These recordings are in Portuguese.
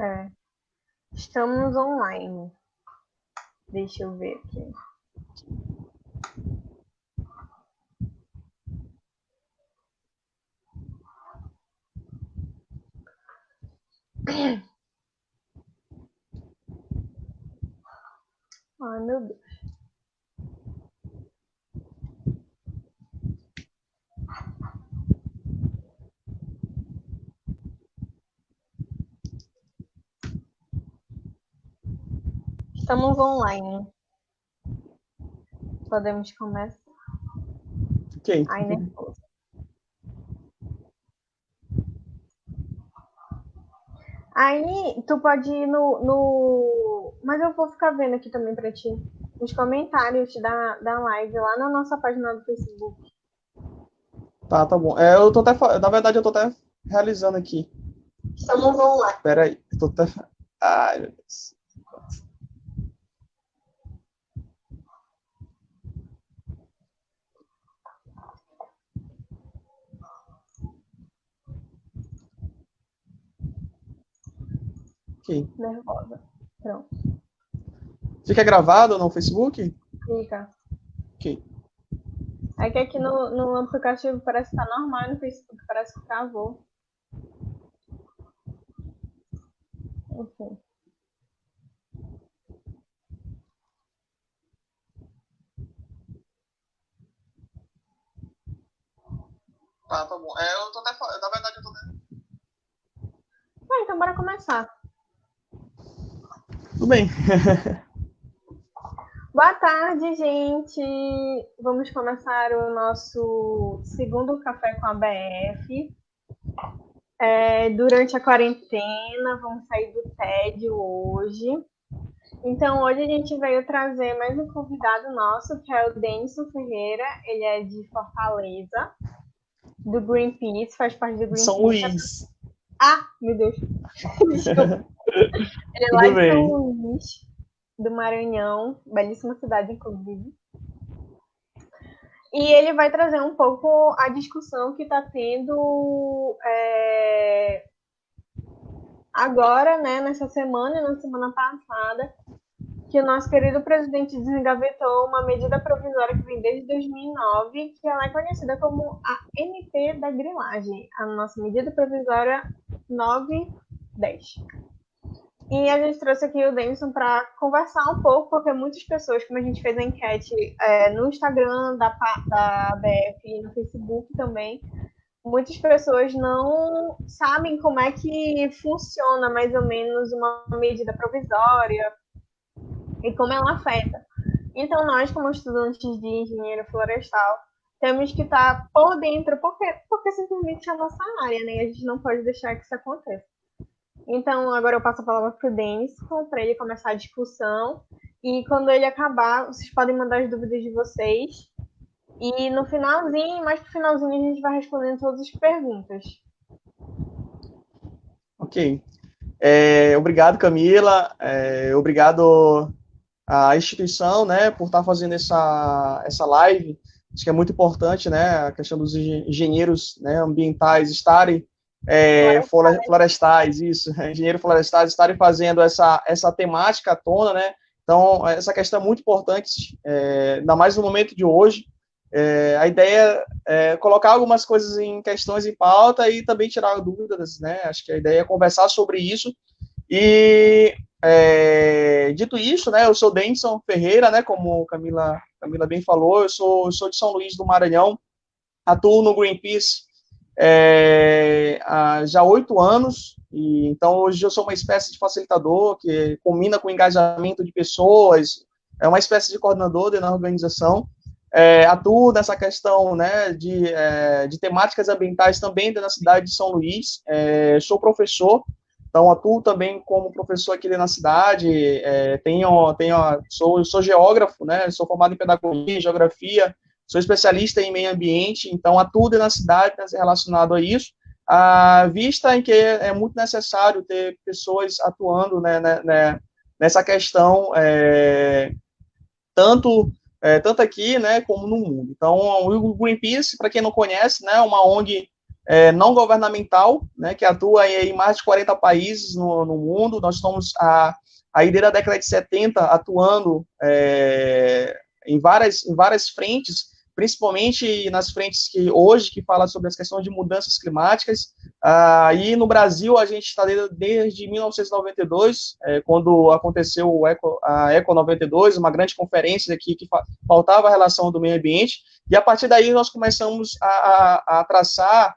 É, estamos online. Deixa eu ver aqui. Ai, meu Deus. Estamos online. Podemos começar. Ok. Ai, nervoso. Aí, tu pode ir no. Mas eu vou ficar vendo aqui também pra ti. Os comentários da live lá na nossa página do Facebook. Tá bom. Eu tô até, na verdade, eu tô até realizando aqui. Estamos online. Espera aí. Eu tô até... Ai, meu Deus. Ok. Nervosa. Pronto. Fica gravado no Facebook? Fica. Ok. É que aqui no aplicativo parece que tá normal, no Facebook parece que travou. Enfim. Tá bom. Eu tô até, na verdade, eu tô até... Ah, então bora começar. Tudo bem. Boa tarde, gente. Vamos começar o nosso segundo café com a BF. Durante a quarentena, vamos sair do tédio hoje. Então, hoje a gente veio trazer mais um convidado nosso, que é o Denison Ferreira. Ele é de Fortaleza, do Greenpeace, faz parte do São Greenpeace. Luís. Ah, meu Deus, desculpa. Ele é lá Tudo de São bem. Luís, do Maranhão, belíssima cidade, inclusive. E ele vai trazer um pouco a discussão que está tendo agora, né, nessa semana e na semana passada, que o nosso querido presidente desengavetou uma medida provisória que vem desde 2009, que ela é conhecida como a MP da grilagem, a nossa medida provisória 910. E a gente trouxe aqui o Denison para conversar um pouco, porque muitas pessoas, como a gente fez a enquete no Instagram da BF e no Facebook também, muitas pessoas não sabem como é que funciona mais ou menos uma medida provisória e como ela afeta. Então, nós, como estudantes de engenharia florestal, temos que estar por dentro, porque simplesmente é a nossa área, né? A gente não pode deixar que isso aconteça. Então, agora eu passo a palavra para o Denis, para ele começar a discussão. E quando ele acabar, vocês podem mandar as dúvidas de vocês. E no finalzinho, mais pro finalzinho, a gente vai respondendo todas as perguntas. Ok. Obrigado, Camila. Obrigado à instituição, né, por estar fazendo essa live. Acho que é muito importante, né, a questão dos engenheiros, né, ambientais estarem florestais, isso, engenheiros florestais estarem fazendo essa temática à tona, né. Então, essa questão é muito importante, ainda mais no momento de hoje. A ideia é colocar algumas coisas em questões em pauta e também tirar dúvidas, né. Acho que a ideia é conversar sobre isso. E dito isso, né, eu sou Denison Ferreira, né, como Camila bem falou, eu sou de São Luís do Maranhão, atuo no Greenpeace há já 8 anos, e então hoje eu sou uma espécie de facilitador que combina com engajamento de pessoas, é uma espécie de coordenador dentro da organização. Atuo nessa questão, né, de temáticas ambientais também dentro da cidade de São Luís, sou professor, então atuo também como professor aqui na cidade, sou geógrafo, né, sou formado em pedagogia, em geografia, sou especialista em meio ambiente, então atuo na cidade relacionado a isso, à vista em que é muito necessário ter pessoas atuando, né, nessa questão, tanto aqui, né, como no mundo. Então, o Greenpeace, para quem não conhece, né, é uma ONG não governamental, né, que atua em mais de 40 países no mundo. Nós estamos, aí desde a década de 70, atuando em várias frentes, principalmente nas frentes que hoje, que fala sobre as questões de mudanças climáticas. E no Brasil, a gente está desde 1992, quando aconteceu a Eco 92, uma grande conferência aqui que pautava a relação do meio ambiente, e a partir daí nós começamos a traçar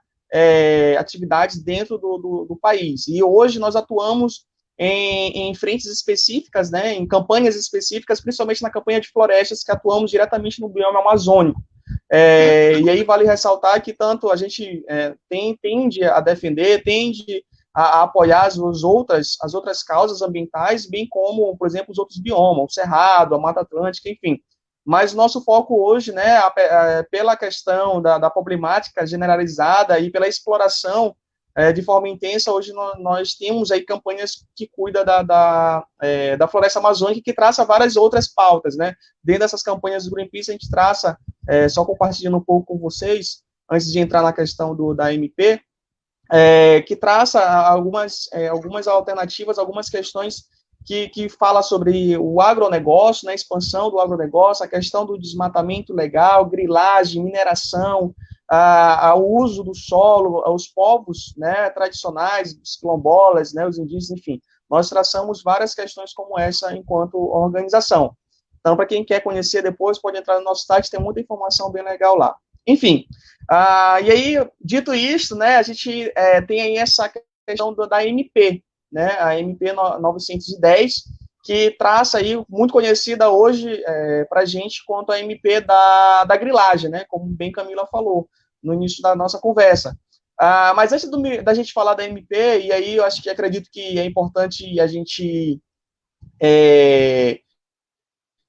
atividades dentro do país. E hoje nós atuamos em frentes específicas, né, em campanhas específicas, principalmente na campanha de florestas, que atuamos diretamente no bioma amazônico. E aí vale ressaltar que tanto a gente tende a defender, tende a apoiar as outras causas ambientais, bem como, por exemplo, os outros biomas, o Cerrado, a Mata Atlântica, enfim. Mas o nosso foco hoje, né, pela questão da problemática generalizada e pela exploração de forma intensa, hoje nós temos aí campanhas que cuidam da floresta amazônica, que traça várias outras pautas, né? Dentro dessas campanhas do Greenpeace, a gente traça, só compartilhando um pouco com vocês, antes de entrar na questão da MP, que traça algumas alternativas, algumas questões que fala sobre o agronegócio, né, a expansão do agronegócio, a questão do desmatamento legal, grilagem, mineração, ao uso do solo, aos povos, né, tradicionais, os quilombolas, né, os indígenas, enfim. Nós traçamos várias questões como essa enquanto organização. Então, para quem quer conhecer depois, pode entrar no nosso site, tem muita informação bem legal lá. Enfim, e aí, dito isto, né, a gente tem aí essa questão da MP, né, a MP 910, que traça aí, muito conhecida hoje para a gente, quanto a MP da grilagem, né, como bem Camila falou no início da nossa conversa. Mas antes da gente falar da MP, e aí eu acredito que é importante a gente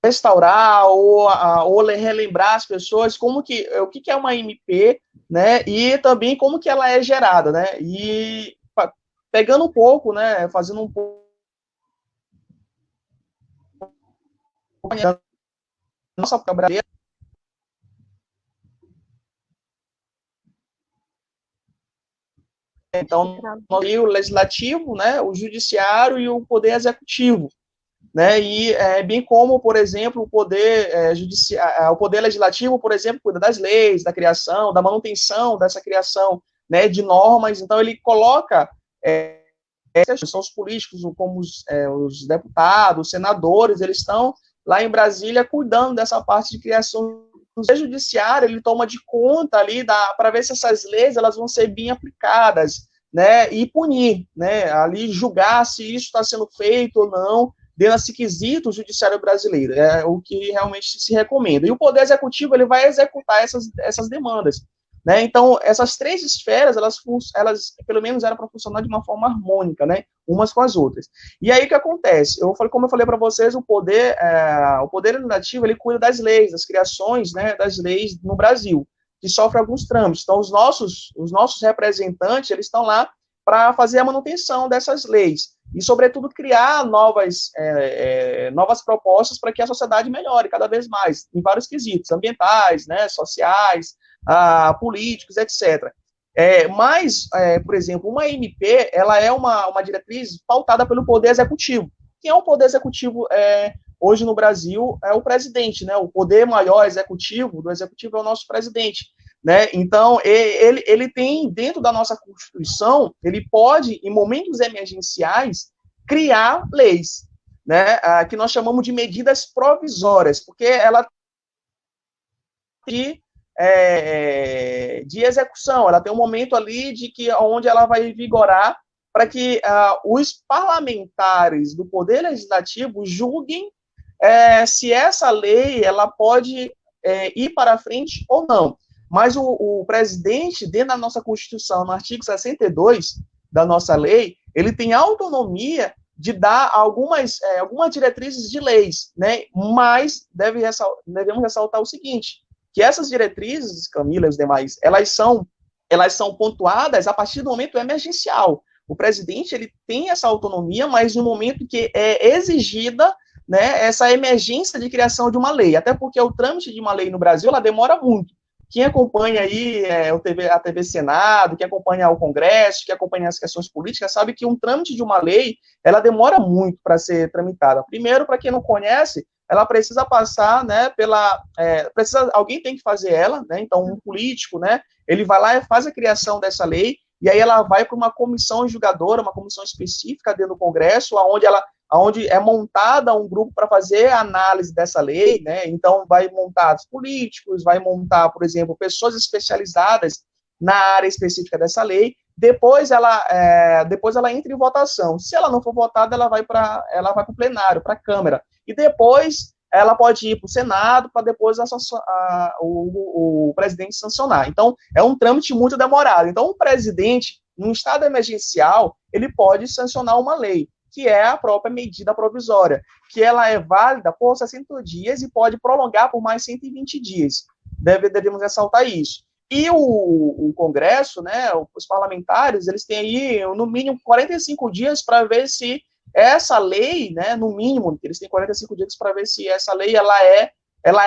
restaurar ou relembrar as pessoas o que é uma MP, né, e também como que ela é gerada, né, e pegando um pouco, né, fazendo um pouco nossa brasileira. Então, nós temos o legislativo, né, o judiciário e o poder executivo, né, e bem como, por exemplo, o poder o poder legislativo, por exemplo, cuida das leis, da criação, da manutenção dessa criação, né, de normas. Então ele coloca são os políticos, como os deputados, os senadores, eles estão lá em Brasília cuidando dessa parte de criação. O judiciário, ele toma de conta ali para ver se essas leis elas vão ser bem aplicadas, né, e punir, né, ali julgar se isso está sendo feito ou não, dentro desse quesito judiciário brasileiro, é o que realmente se recomenda. E o Poder Executivo, ele vai executar essas demandas, né? Então, essas três esferas, elas pelo menos eram para funcionar de uma forma harmônica, né, umas com as outras. E aí o que acontece? Como eu falei para vocês, o poder legislativo, ele cuida das leis, das criações, né, das leis no Brasil, que sofre alguns trâmites. Então, os nossos representantes, eles estão lá para fazer a manutenção dessas leis e, sobretudo, criar novas propostas para que a sociedade melhore cada vez mais, em vários quesitos, ambientais, né, sociais, políticos, etc. Por exemplo, uma MP, ela é uma diretriz pautada pelo Poder Executivo. Quem é o Poder Executivo hoje no Brasil? É o presidente, né? O poder maior executivo do Executivo é o nosso presidente, né? Então, ele tem, dentro da nossa Constituição, ele pode, em momentos emergenciais, criar leis, né? Que nós chamamos de medidas provisórias, porque ela de execução, ela tem um momento ali onde ela vai vigorar para que os parlamentares do Poder Legislativo julguem se essa lei ela pode ir para frente ou não. Mas o presidente, dentro da nossa Constituição, no artigo 62 da nossa lei, ele tem autonomia de dar algumas diretrizes de leis, né? Mas devemos ressaltar o seguinte, que essas diretrizes, Camila e os demais, elas são pontuadas a partir do momento emergencial. O presidente, ele tem essa autonomia, mas no momento que é exigida, né, essa emergência de criação de uma lei, até porque o trâmite de uma lei no Brasil, ela demora muito. quem acompanha aí a TV Senado, quem acompanha o Congresso, quem acompanha as questões políticas, sabe que um trâmite de uma lei, ela demora muito para ser tramitada. Primeiro, para quem não conhece, ela precisa passar, né, alguém tem que fazer ela, né, então um político, né, ele vai lá e faz a criação dessa lei, e aí ela vai para uma comissão julgadora, uma comissão específica dentro do Congresso, onde é montada um grupo para fazer a análise dessa lei, né? Então vai montar os políticos, vai montar, por exemplo, pessoas especializadas na área específica dessa lei. Depois ela entra em votação. Se ela não for votada, ela vai para o plenário, para a Câmara. E depois ela pode ir para o Senado para depois o presidente sancionar. Então, é um trâmite muito demorado. Então, o presidente, num estado emergencial, ele pode sancionar uma lei, que é a própria medida provisória, que ela é válida por 60 dias e pode prolongar por mais 120 dias. Devemos ressaltar isso. E o Congresso, né, os parlamentares, eles têm aí, no mínimo, 45 dias para ver se essa lei, né, no mínimo, eles têm 45 dias para ver se essa lei ela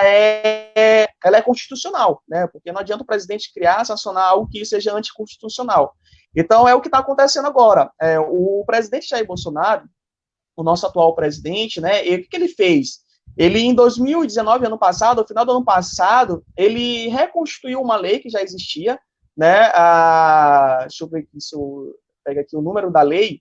é constitucional, né, porque não adianta o presidente criar, sancionar algo que seja anticonstitucional. Então, é o que está acontecendo agora. O presidente Jair Bolsonaro, o nosso atual presidente, né, o que ele fez? Ele, em 2019, ano passado, no final do ano passado, ele reconstituiu uma lei que já existia, né, deixa eu ver aqui, se eu pego aqui o número da lei.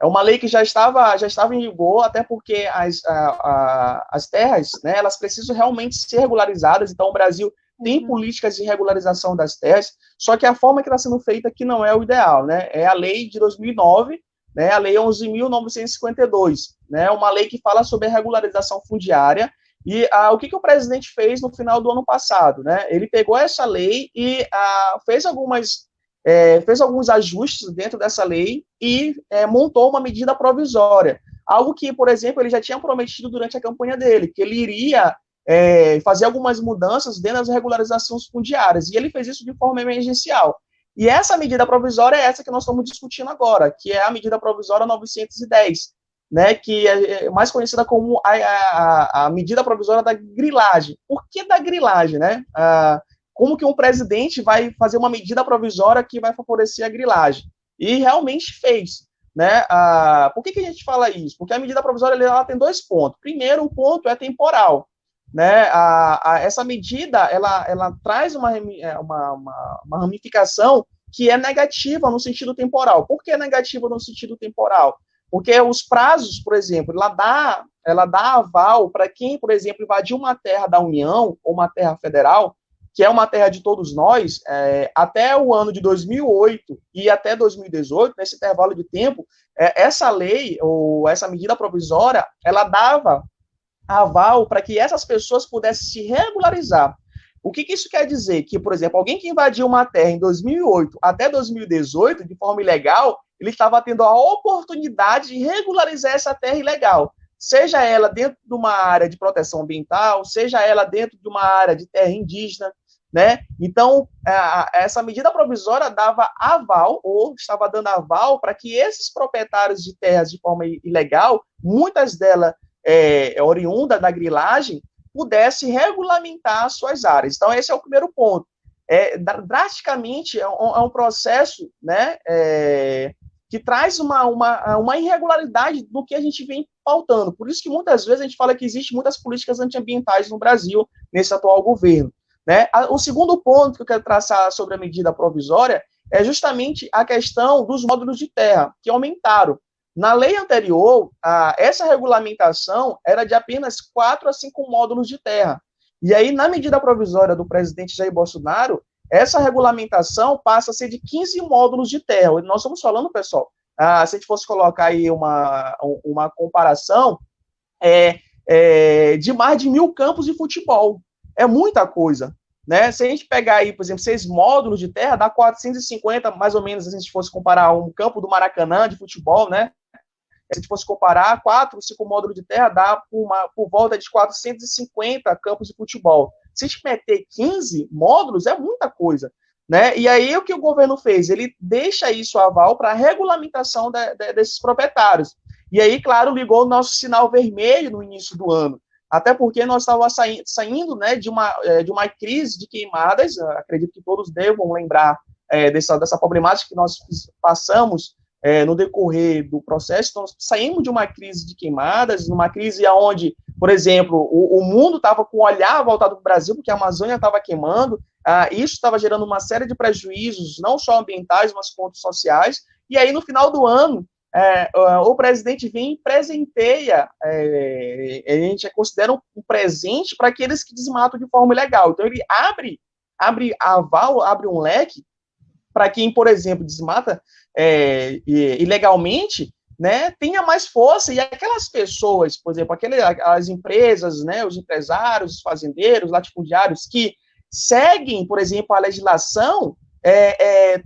É uma lei que já estava em vigor, até porque as terras, né, elas precisam realmente ser regularizadas. Então, o Brasil tem políticas de regularização das terras, só que a forma que está sendo feita aqui não é o ideal, né? É a lei de 2009, né, a lei 11.952, né, uma lei que fala sobre a regularização fundiária. E o que o presidente fez no final do ano passado, né? Ele pegou essa lei e fez alguns ajustes dentro dessa lei e montou uma medida provisória. Algo que, por exemplo, ele já tinha prometido durante a campanha dele, que ele iria fazer algumas mudanças dentro das regularizações fundiárias. E ele fez isso de forma emergencial. E essa medida provisória é essa que nós estamos discutindo agora, que é a medida provisória 910, né, que é mais conhecida como a medida provisória da grilagem. Por que da grilagem, né? Como que um presidente vai fazer uma medida provisória que vai favorecer a grilagem? E realmente fez, né? Por que a gente fala isso? Porque a medida provisória ela tem dois pontos. Primeiro, o ponto é temporal, né? Essa medida ela traz uma ramificação que é negativa no sentido temporal. Por que é negativa no sentido temporal? Porque os prazos, por exemplo, ela dá aval para quem, por exemplo, invadiu uma terra da União ou uma terra federal, que é uma terra de todos nós, até o ano de 2008 e até 2018, nesse intervalo de tempo, essa lei, ou essa medida provisória, ela dava aval para que essas pessoas pudessem se regularizar. O que isso quer dizer? Que, por exemplo, alguém que invadiu uma terra em 2008 até 2018, de forma ilegal, ele estava tendo a oportunidade de regularizar essa terra ilegal, seja ela dentro de uma área de proteção ambiental, seja ela dentro de uma área de terra indígena, né? Então, essa medida provisória dava aval, ou estava dando aval, para que esses proprietários de terras de forma ilegal, muitas delas oriundas da grilagem, pudessem regulamentar as suas áreas. Então, esse é o primeiro ponto. Drasticamente, é um processo, né, que traz uma irregularidade do que a gente vem pautando. Por isso que, muitas vezes, a gente fala que existem muitas políticas antiambientais no Brasil, nesse atual governo, né? O segundo ponto que eu quero traçar sobre a medida provisória é justamente a questão dos módulos de terra, que aumentaram. Na lei anterior, essa regulamentação era de apenas 4 a 5 módulos de terra. E aí, na medida provisória do presidente Jair Bolsonaro, essa regulamentação passa a ser de 15 módulos de terra. Nós estamos falando, pessoal, se a gente fosse colocar aí uma comparação, de mais de 1.000 campos de futebol. É muita coisa, né? Se a gente pegar aí, por exemplo, 6 módulos de terra, dá 450, mais ou menos, se a gente fosse comparar um campo do Maracanã de futebol, né? Se a gente fosse comparar 4, 5 módulos de terra, dá por volta de 450 campos de futebol. Se a gente meter 15 módulos, é muita coisa, né? E aí, o que o governo fez? Ele deixa isso aval para a regulamentação desses proprietários. E aí, claro, ligou o nosso sinal vermelho no início do ano. até porque nós estávamos saindo, né, de uma crise de queimadas. Acredito que todos devam lembrar dessa problemática que nós passamos no decorrer do processo. Então, nós saímos de uma crise de queimadas, numa crise onde, por exemplo, o mundo estava com o olhar voltado para o Brasil, porque a Amazônia estava queimando. Isso estava gerando uma série de prejuízos, não só ambientais, mas quanto sociais. E aí, no final do ano, o presidente vem e presenteia, a gente considera um presente para aqueles que desmatam de forma ilegal. Então, ele abre um leque para quem, por exemplo, desmata ilegalmente, né, tenha mais força, e aquelas pessoas, por exemplo, as empresas, né, os empresários, os fazendeiros, latifundiários, que seguem, por exemplo, a legislação,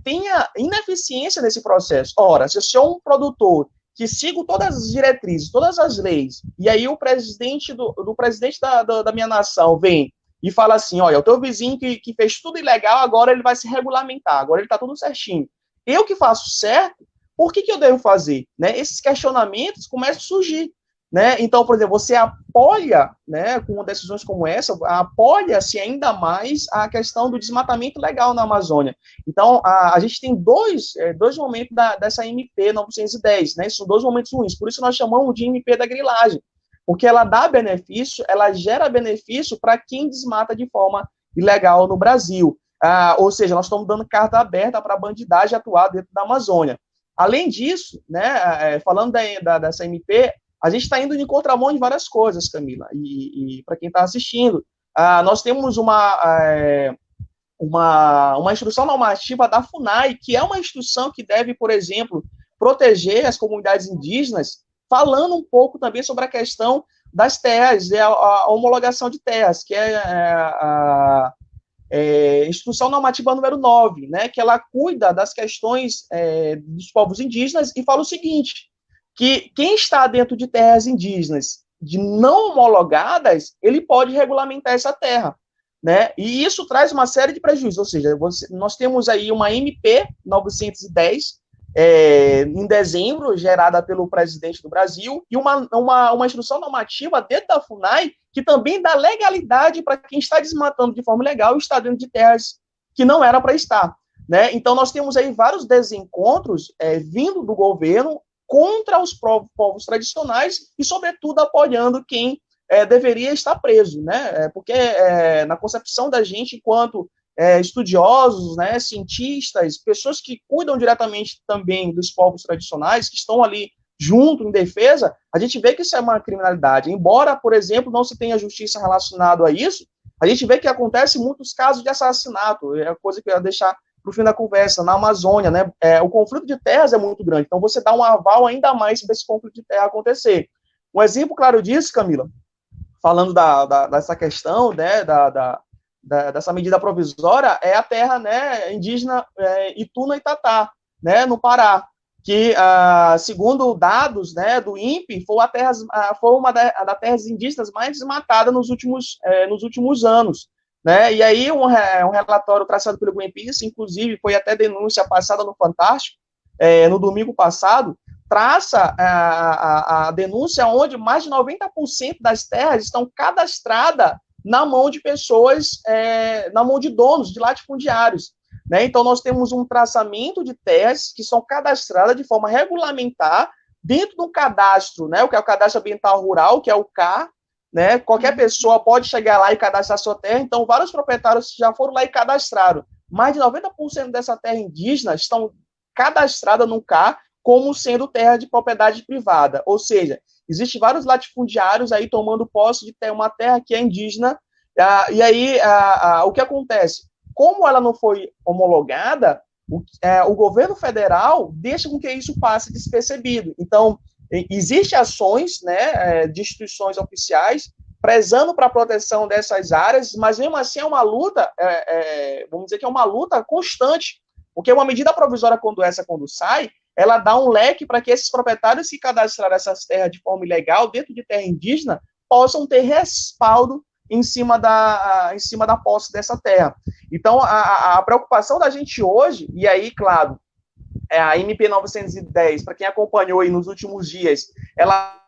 tenha ineficiência nesse processo. Ora, se eu sou um produtor que sigo todas as diretrizes, todas as leis, e aí o presidente da minha nação vem e fala assim, olha, o teu vizinho que fez tudo ilegal, agora ele vai se regulamentar, agora ele está tudo certinho. Eu que faço certo, por que eu devo fazer? Né? Esses questionamentos começam a surgir. Né? Então, por exemplo, você apoia, né, com decisões como essa, apoia-se ainda mais a questão do desmatamento legal na Amazônia. Então, a gente tem dois momentos dessa MP 910, né? São dois momentos ruins, por isso nós chamamos de MP da grilagem, porque ela dá benefício, ela gera benefício para quem desmata de forma ilegal no Brasil. Ou seja, nós estamos dando carta aberta para a bandidagem atuar dentro da Amazônia. Além disso, né, falando dessa MP, a gente está indo em contramão de várias coisas, Camila, e para quem está assistindo, nós temos uma instrução normativa da FUNAI, que é uma instituição que deve, por exemplo, proteger as comunidades indígenas, falando um pouco também sobre a questão das terras, a homologação de terras, que é a Instrução Normativa número 9, né, que ela cuida das questões dos povos indígenas e fala o seguinte, que quem está dentro de terras indígenas de não homologadas, ele pode regulamentar essa terra, né? E isso traz uma série de prejuízos, ou seja, nós temos aí uma MP 910, em dezembro, gerada pelo presidente do Brasil, e uma instrução normativa dentro da FUNAI, que também dá legalidade para quem está desmatando de forma ilegal e está dentro de terras que não era para estar, né? Então, nós temos aí vários desencontros vindo do governo contra os povos tradicionais e, sobretudo, apoiando quem deveria estar preso, né? Porque na concepção da gente, enquanto estudiosos, né, cientistas, pessoas que cuidam diretamente também dos povos tradicionais, que estão ali junto, em defesa, a gente vê que isso é uma criminalidade. Embora, por exemplo, não se tenha justiça relacionada a isso, a gente vê que acontece muitos casos de assassinato, é a coisa que eu ia deixar para o fim da conversa, na Amazônia, né, o conflito de terras é muito grande, então você dá um aval ainda mais para esse conflito de terra acontecer. Um exemplo claro disso, Camila, falando dessa questão, né, dessa medida provisória, é a terra, né, indígena Ituna e Tatá, né, no Pará, que, segundo dados, né, do INPE, foi uma das terras indígenas mais desmatadas nos últimos anos. Né? E aí um relatório traçado pelo Greenpeace, inclusive foi até denúncia passada no Fantástico, no domingo passado, traça a denúncia onde mais de 90% das terras estão cadastradas na mão de pessoas, na mão de donos, de latifundiários. Né? Então, nós temos um traçamento de terras que são cadastradas de forma regulamentar dentro do cadastro, né? O que é o Cadastro Ambiental Rural, que é o CAR, né? Qualquer pessoa pode chegar lá e cadastrar sua terra, então vários proprietários já foram lá e cadastraram. Mais de 90% dessa terra indígena estão cadastradas no CAR como sendo terra de propriedade privada, ou seja, existem vários latifundiários aí tomando posse de ter uma terra que é indígena, e aí o que acontece? Como ela não foi homologada, o governo federal deixa com que isso passe despercebido. Então, existem ações, né, de instituições oficiais prezando para a proteção dessas áreas, mas mesmo assim é uma luta, vamos dizer que é uma luta constante, porque uma medida provisória quando sai, ela dá um leque para que esses proprietários que cadastraram essas terras de forma ilegal, dentro de terra indígena, possam ter respaldo em cima da posse dessa terra. Então, a preocupação da gente hoje, e aí, claro, a MP 910, para quem acompanhou aí nos últimos dias, ela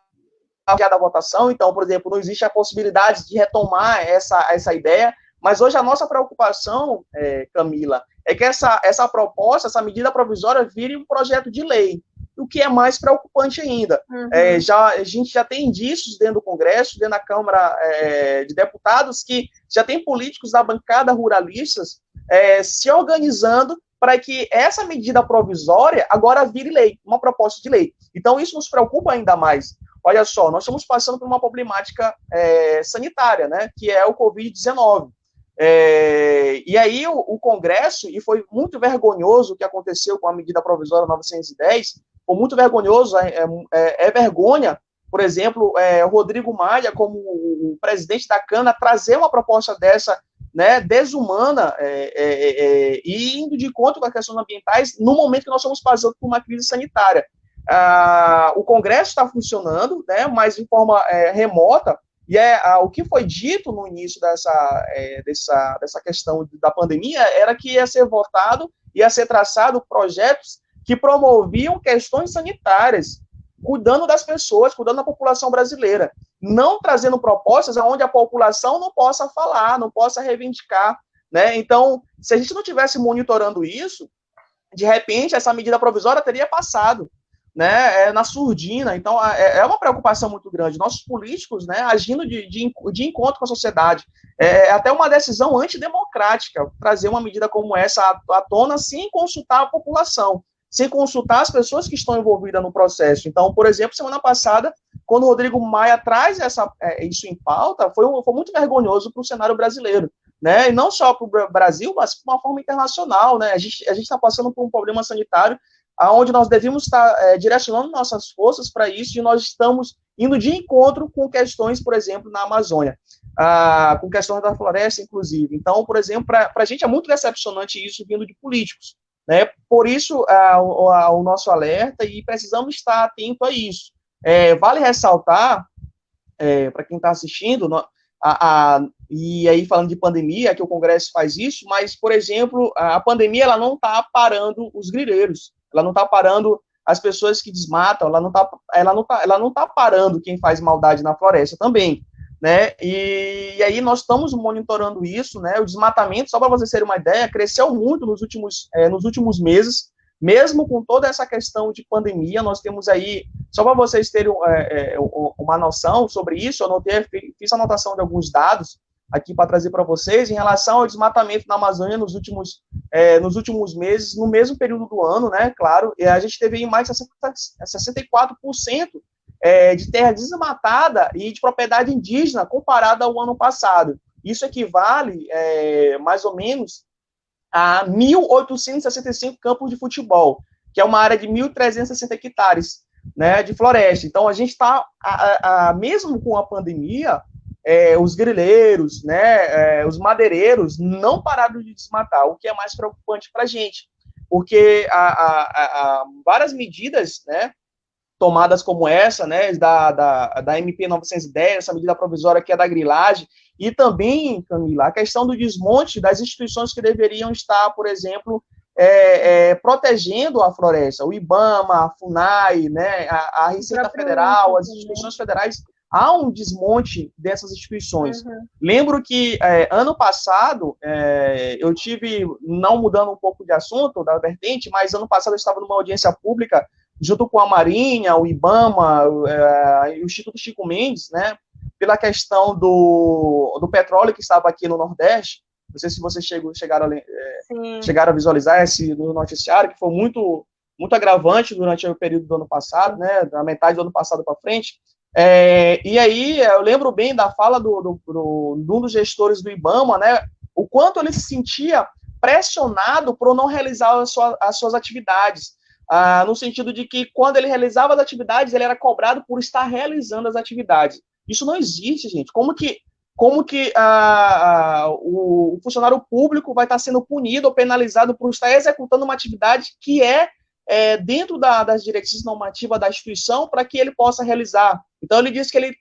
da votação, então, por exemplo, não existe a possibilidade de retomar essa ideia, mas hoje a nossa preocupação, Camila, é que essa proposta, essa medida provisória vire um projeto de lei, o que é mais preocupante ainda. A gente já tem indícios dentro do Congresso, dentro da Câmara de Deputados, que já tem políticos da bancada ruralistas se organizando para que essa medida provisória agora vire lei, uma proposta de lei. Então, isso nos preocupa ainda mais. Olha só, nós estamos passando por uma problemática sanitária, né, que é o Covid-19. E aí o Congresso, e foi muito vergonhoso o que aconteceu com a medida provisória 910, foi muito vergonhoso, vergonha, por exemplo, o Rodrigo Maia, como o presidente da Câmara, trazer uma proposta dessa, né, desumana, e indo de encontro com as questões ambientais, no momento que nós estamos passando por uma crise sanitária. O Congresso está funcionando, né, mas de forma remota, e o que foi dito no início dessa questão da pandemia era que ia ser votado, ia ser traçado projetos que promoviam questões sanitárias, cuidando das pessoas, cuidando da população brasileira, não trazendo propostas onde a população não possa falar, não possa reivindicar, né? Então, se a gente não tivesse monitorando isso, de repente, essa medida provisória teria passado, né, na surdina. Então, é uma preocupação muito grande. Nossos políticos, né, agindo de encontro com a sociedade. É até uma decisão antidemocrática trazer uma medida como essa à tona sem consultar a população, sem consultar as pessoas que estão envolvidas no processo. Então, por exemplo, semana passada, quando o Rodrigo Maia traz isso em pauta, foi muito vergonhoso para o cenário brasileiro, né? E não só para o Brasil, mas de uma forma internacional, né? A gente está passando por um problema sanitário onde nós devíamos estar direcionando nossas forças para isso, e nós estamos indo de encontro com questões, por exemplo, na Amazônia, com questões da floresta, inclusive. Então, por exemplo, para a gente é muito decepcionante isso vindo de políticos, né? Por isso, o nosso alerta, e precisamos estar atento a isso. Vale ressaltar, para quem está assistindo, e aí falando de pandemia, que o Congresso faz isso, mas, por exemplo, a pandemia ela não está parando os grileiros, ela não está parando as pessoas que desmatam, ela não tá parando quem faz maldade na floresta também, né? E aí nós estamos monitorando isso, né? O desmatamento, só para vocês terem uma ideia, cresceu muito nos últimos meses, mesmo com toda essa questão de pandemia. Nós temos aí, só para vocês terem uma noção sobre isso, fiz anotação de alguns dados aqui para trazer para vocês, em relação ao desmatamento na Amazônia nos últimos meses, no mesmo período do ano, né, claro, a gente teve aí mais de 64% de terra desmatada e de propriedade indígena comparada ao ano passado. Isso equivale, mais ou menos, a 1.865 campos de futebol, que é uma área de 1.360 hectares, né, de floresta. Então, a gente está, mesmo com a pandemia, os grileiros, né, os madeireiros não pararam de desmatar, o que é mais preocupante para a gente, porque várias medidas, né, tomadas como essa, né, da MP 910, essa medida provisória que é da grilagem, e também, Camila, a questão do desmonte das instituições que deveriam estar, por exemplo, protegendo a floresta, o IBAMA, a FUNAI, né, a Receita Federal, as instituições federais. Há um desmonte dessas instituições. Lembro que ano passado, eu tive, não mudando um pouco de assunto, da vertente, mas ano passado eu estava numa audiência pública, junto com a Marinha, o IBAMA, e o Instituto Chico Mendes, né, pela questão do petróleo que estava aqui no Nordeste. Não sei se vocês chegaram a visualizar esse no noticiário, que foi muito, muito agravante durante o período do ano passado, né, da metade do ano passado para frente. E aí, eu lembro bem da fala de um dos gestores do IBAMA, né, o quanto ele se sentia pressionado por não realizar as suas atividades, no sentido de que, quando ele realizava as atividades, ele era cobrado por estar realizando as atividades. Isso não existe, gente. Como que o funcionário público vai estar sendo punido ou penalizado por estar executando uma atividade que dentro das diretrizes normativas da instituição, para que ele possa realizar? Então, ele disse que eles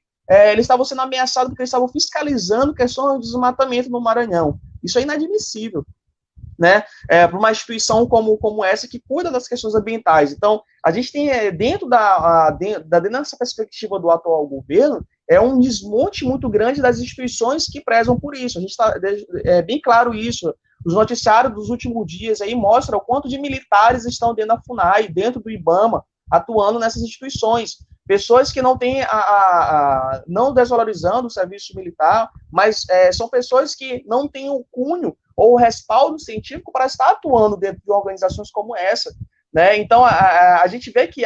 estavam sendo ameaçados porque eles estavam fiscalizando questões de desmatamento no Maranhão. Isso é inadmissível. né, para uma instituição como essa que cuida das questões ambientais. Então, a gente tem, dentro dessa perspectiva do atual governo, um desmonte muito grande das instituições que prezam por isso. A gente está bem claro isso. Os noticiários dos últimos dias aí mostram o quanto de militares estão dentro da FUNAI, dentro do IBAMA, atuando nessas instituições. Pessoas que não têm, não desvalorizando o serviço militar, mas são pessoas que não têm o cunho ou o respaldo científico para estar atuando dentro de organizações como essa, né? Então, a gente vê que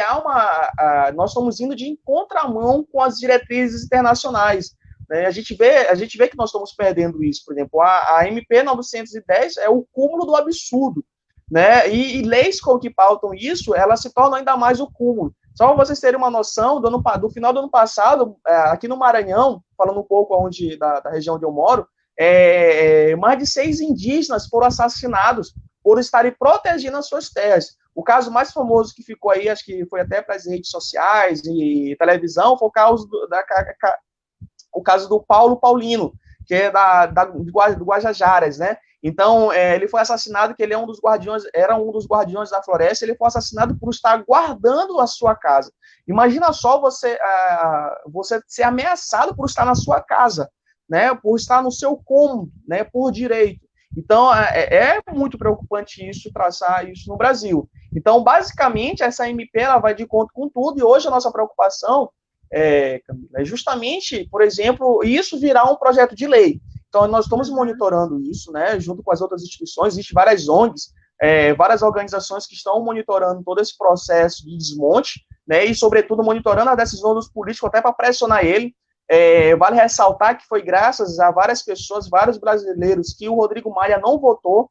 nós estamos indo de contramão com as diretrizes internacionais, né? A gente vê que nós estamos perdendo isso. Por exemplo, a MP 910 é o cúmulo do absurdo, né? E leis que pautam isso, elas se tornam ainda mais o cúmulo. Só para vocês terem uma noção, do final do ano passado, aqui no Maranhão, falando um pouco da região onde eu moro, mais de 6 indígenas foram assassinados por estarem protegendo as suas terras. O caso mais famoso que ficou aí, acho que foi até para as redes sociais e televisão, foi o caso do Paulo Paulino, que é do Guajajaras, né? Então, ele foi assassinado, que ele era um dos guardiões da floresta, ele foi assassinado por estar guardando a sua casa. Imagina só você ser ameaçado por estar na sua casa, né, por estar no seu cômodo, né, por direito. Então, é muito preocupante isso, traçar isso no Brasil. Então, basicamente, essa MP ela vai de conta com tudo, e hoje a nossa preocupação Camila, é justamente, por exemplo, isso virar um projeto de lei. Então, nós estamos monitorando isso, né, junto com as outras instituições, existem várias ONGs, várias organizações que estão monitorando todo esse processo de desmonte, né, e, sobretudo, monitorando a decisão dos políticos até para pressionar ele. Vale ressaltar que foi graças a várias pessoas, vários brasileiros, que o Rodrigo Maia não votou,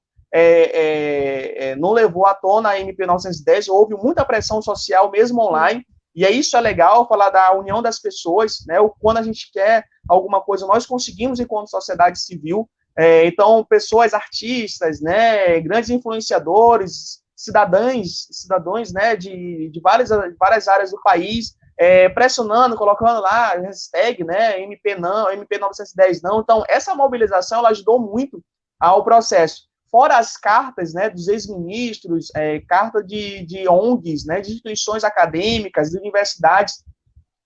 não levou à tona a MP 910, houve muita pressão social, mesmo online, e isso é legal, falar da união das pessoas, né, quando a gente quer alguma coisa, nós conseguimos enquanto sociedade civil, então, pessoas, artistas, né, grandes influenciadores, cidadãos, né, de várias áreas do país, pressionando, colocando lá hashtag, né, MP 910 não. Então, essa mobilização ela ajudou muito ao processo. Fora as cartas, né, dos ex-ministros, carta de ONGs, né, de instituições acadêmicas, de universidades,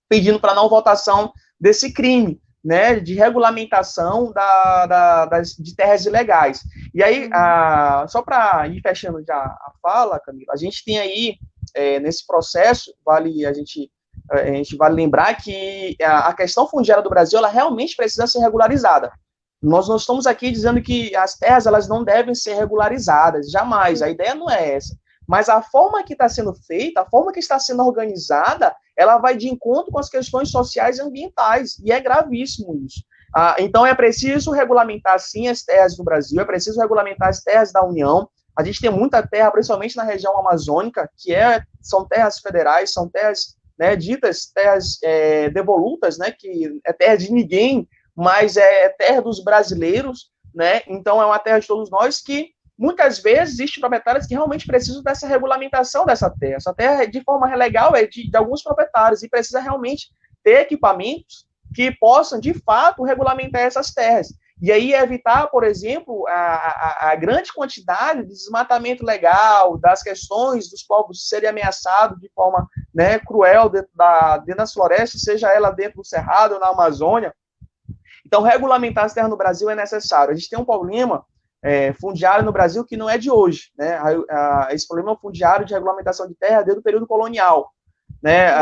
pedindo para não votação desse crime, né, de regulamentação de terras ilegais. E aí, só para ir fechando já a fala, Camila, a gente tem aí, nesse processo, a gente vale lembrar que a questão fundiária do Brasil, ela realmente precisa ser regularizada. Nós não estamos aqui dizendo que as terras elas não devem ser regularizadas, jamais, a ideia não é essa. Mas a forma que está sendo feita, a forma que está sendo organizada, ela vai de encontro com as questões sociais e ambientais, e é gravíssimo isso. Então é preciso regulamentar, sim, as terras no Brasil, é preciso regulamentar as terras da União. A gente tem muita terra, principalmente na região amazônica, que são terras federais, são terras, né, ditas terras devolutas, né, que é terra de ninguém, mas é terra dos brasileiros, né? Então é uma terra de todos nós que muitas vezes existem proprietários que realmente precisam dessa regulamentação dessa terra. Essa terra, de forma legal, é de alguns proprietários e precisa realmente ter equipamentos que possam, de fato, regulamentar essas terras. E aí evitar, por exemplo, a grande quantidade de desmatamento legal, das questões dos povos serem ameaçados de forma, né, cruel dentro das florestas, seja ela dentro do Cerrado ou na Amazônia. Então, regulamentar as terras no Brasil é necessário. A gente tem um problema fundiário no Brasil que não é de hoje, né? Esse problema fundiário de regulamentação de terra desde o período colonial, né?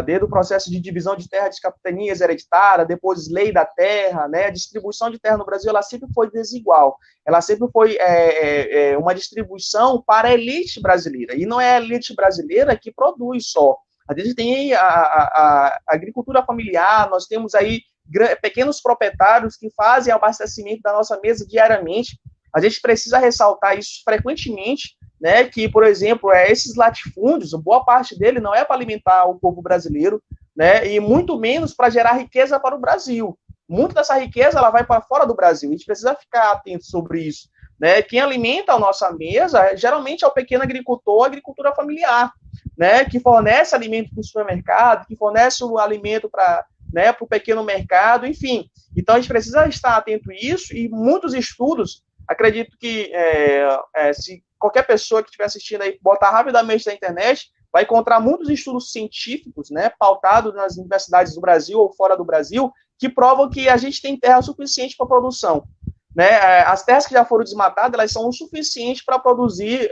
Desde o processo de divisão de terra de capitanias hereditárias, depois lei da terra, né? A distribuição de terra no Brasil ela sempre foi desigual, ela sempre foi uma distribuição para a elite brasileira, e não é a elite brasileira que produz só. A gente tem a agricultura familiar, nós temos aí pequenos proprietários que fazem abastecimento da nossa mesa diariamente. A gente precisa ressaltar isso frequentemente, né, que, por exemplo, esses latifúndios, boa parte dele não é para alimentar o povo brasileiro, né, e muito menos para gerar riqueza para o Brasil. Muito dessa riqueza ela vai para fora do Brasil. A gente precisa ficar atento sobre isso, né? Quem alimenta a nossa mesa geralmente é o pequeno agricultor, a agricultura familiar, né, que fornece alimento para o supermercado, que fornece o alimento para o pequeno mercado, enfim. Então, a gente precisa estar atento a isso, e muitos estudos acredito que se qualquer pessoa que estiver assistindo aí botar rapidamente na internet, vai encontrar muitos estudos científicos, né, pautados nas universidades do Brasil ou fora do Brasil, que provam que a gente tem terra suficiente para produção. Né? As terras que já foram desmatadas, elas são o suficiente para produzir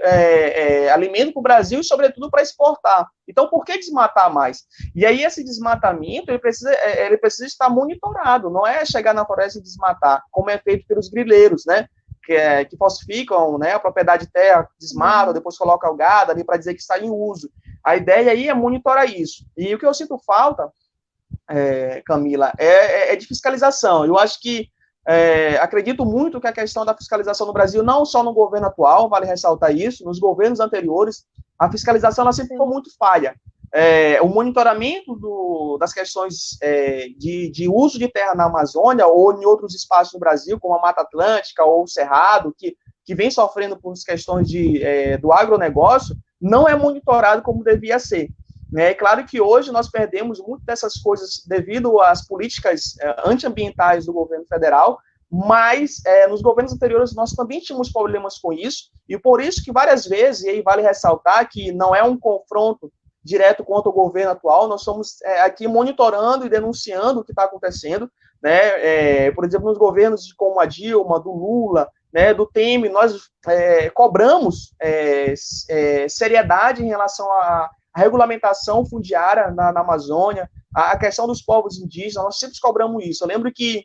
alimento para o Brasil e, sobretudo, para exportar. Então, por que desmatar mais? E aí, esse desmatamento, ele precisa estar monitorado, não é chegar na floresta e desmatar, como é feito pelos grileiros, né? Que falsificam, né, a propriedade de terra, desmatam, depois colocam o gado ali para dizer que está em uso. A ideia aí é monitorar isso. E o que eu sinto falta, Camila, é de fiscalização. Eu acho que acredito muito que a questão da fiscalização no Brasil, não só no governo atual, vale ressaltar isso, nos governos anteriores, a fiscalização ela sempre foi muito falha. O monitoramento das questões de uso de terra na Amazônia ou em outros espaços no Brasil, como a Mata Atlântica ou o Cerrado, que vem sofrendo por questões do agronegócio, não é monitorado como devia ser. É claro que hoje nós perdemos muito dessas coisas devido às políticas antiambientais do governo federal, mas nos governos anteriores nós também tínhamos problemas com isso, e por isso que várias vezes, e aí vale ressaltar que não é um confronto direto contra o governo atual, nós estamos aqui monitorando e denunciando o que está acontecendo, né? Por exemplo, nos governos como a Dilma, do Lula, né, do Temer, nós cobramos seriedade em relação a regulamentação fundiária na Amazônia, a questão dos povos indígenas, nós sempre cobramos isso. Eu lembro que,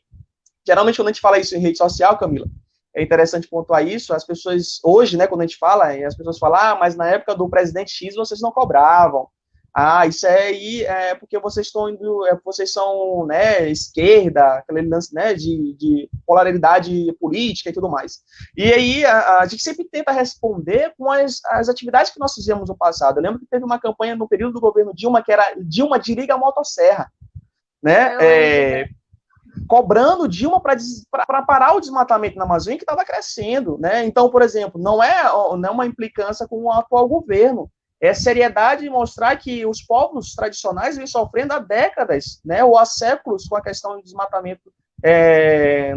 geralmente, quando a gente fala isso em rede social, Camila, é interessante pontuar isso, as pessoas, hoje, né, quando a gente fala, as pessoas falam, mas na época do presidente X vocês não cobravam. Isso aí é porque vocês são, né, esquerda, aquele lance, né, de polaridade política e tudo mais. E aí a gente sempre tenta responder com as atividades que nós fizemos no passado. Eu lembro que teve uma campanha no período do governo Dilma, que era Dilma desliga a motosserra, né, cobrando Dilma para parar o desmatamento na Amazônia, que estava crescendo, né? Então, por exemplo, não é uma implicância com o atual governo, é seriedade de mostrar que os povos tradicionais vêm sofrendo há décadas, né, ou há séculos com a questão do desmatamento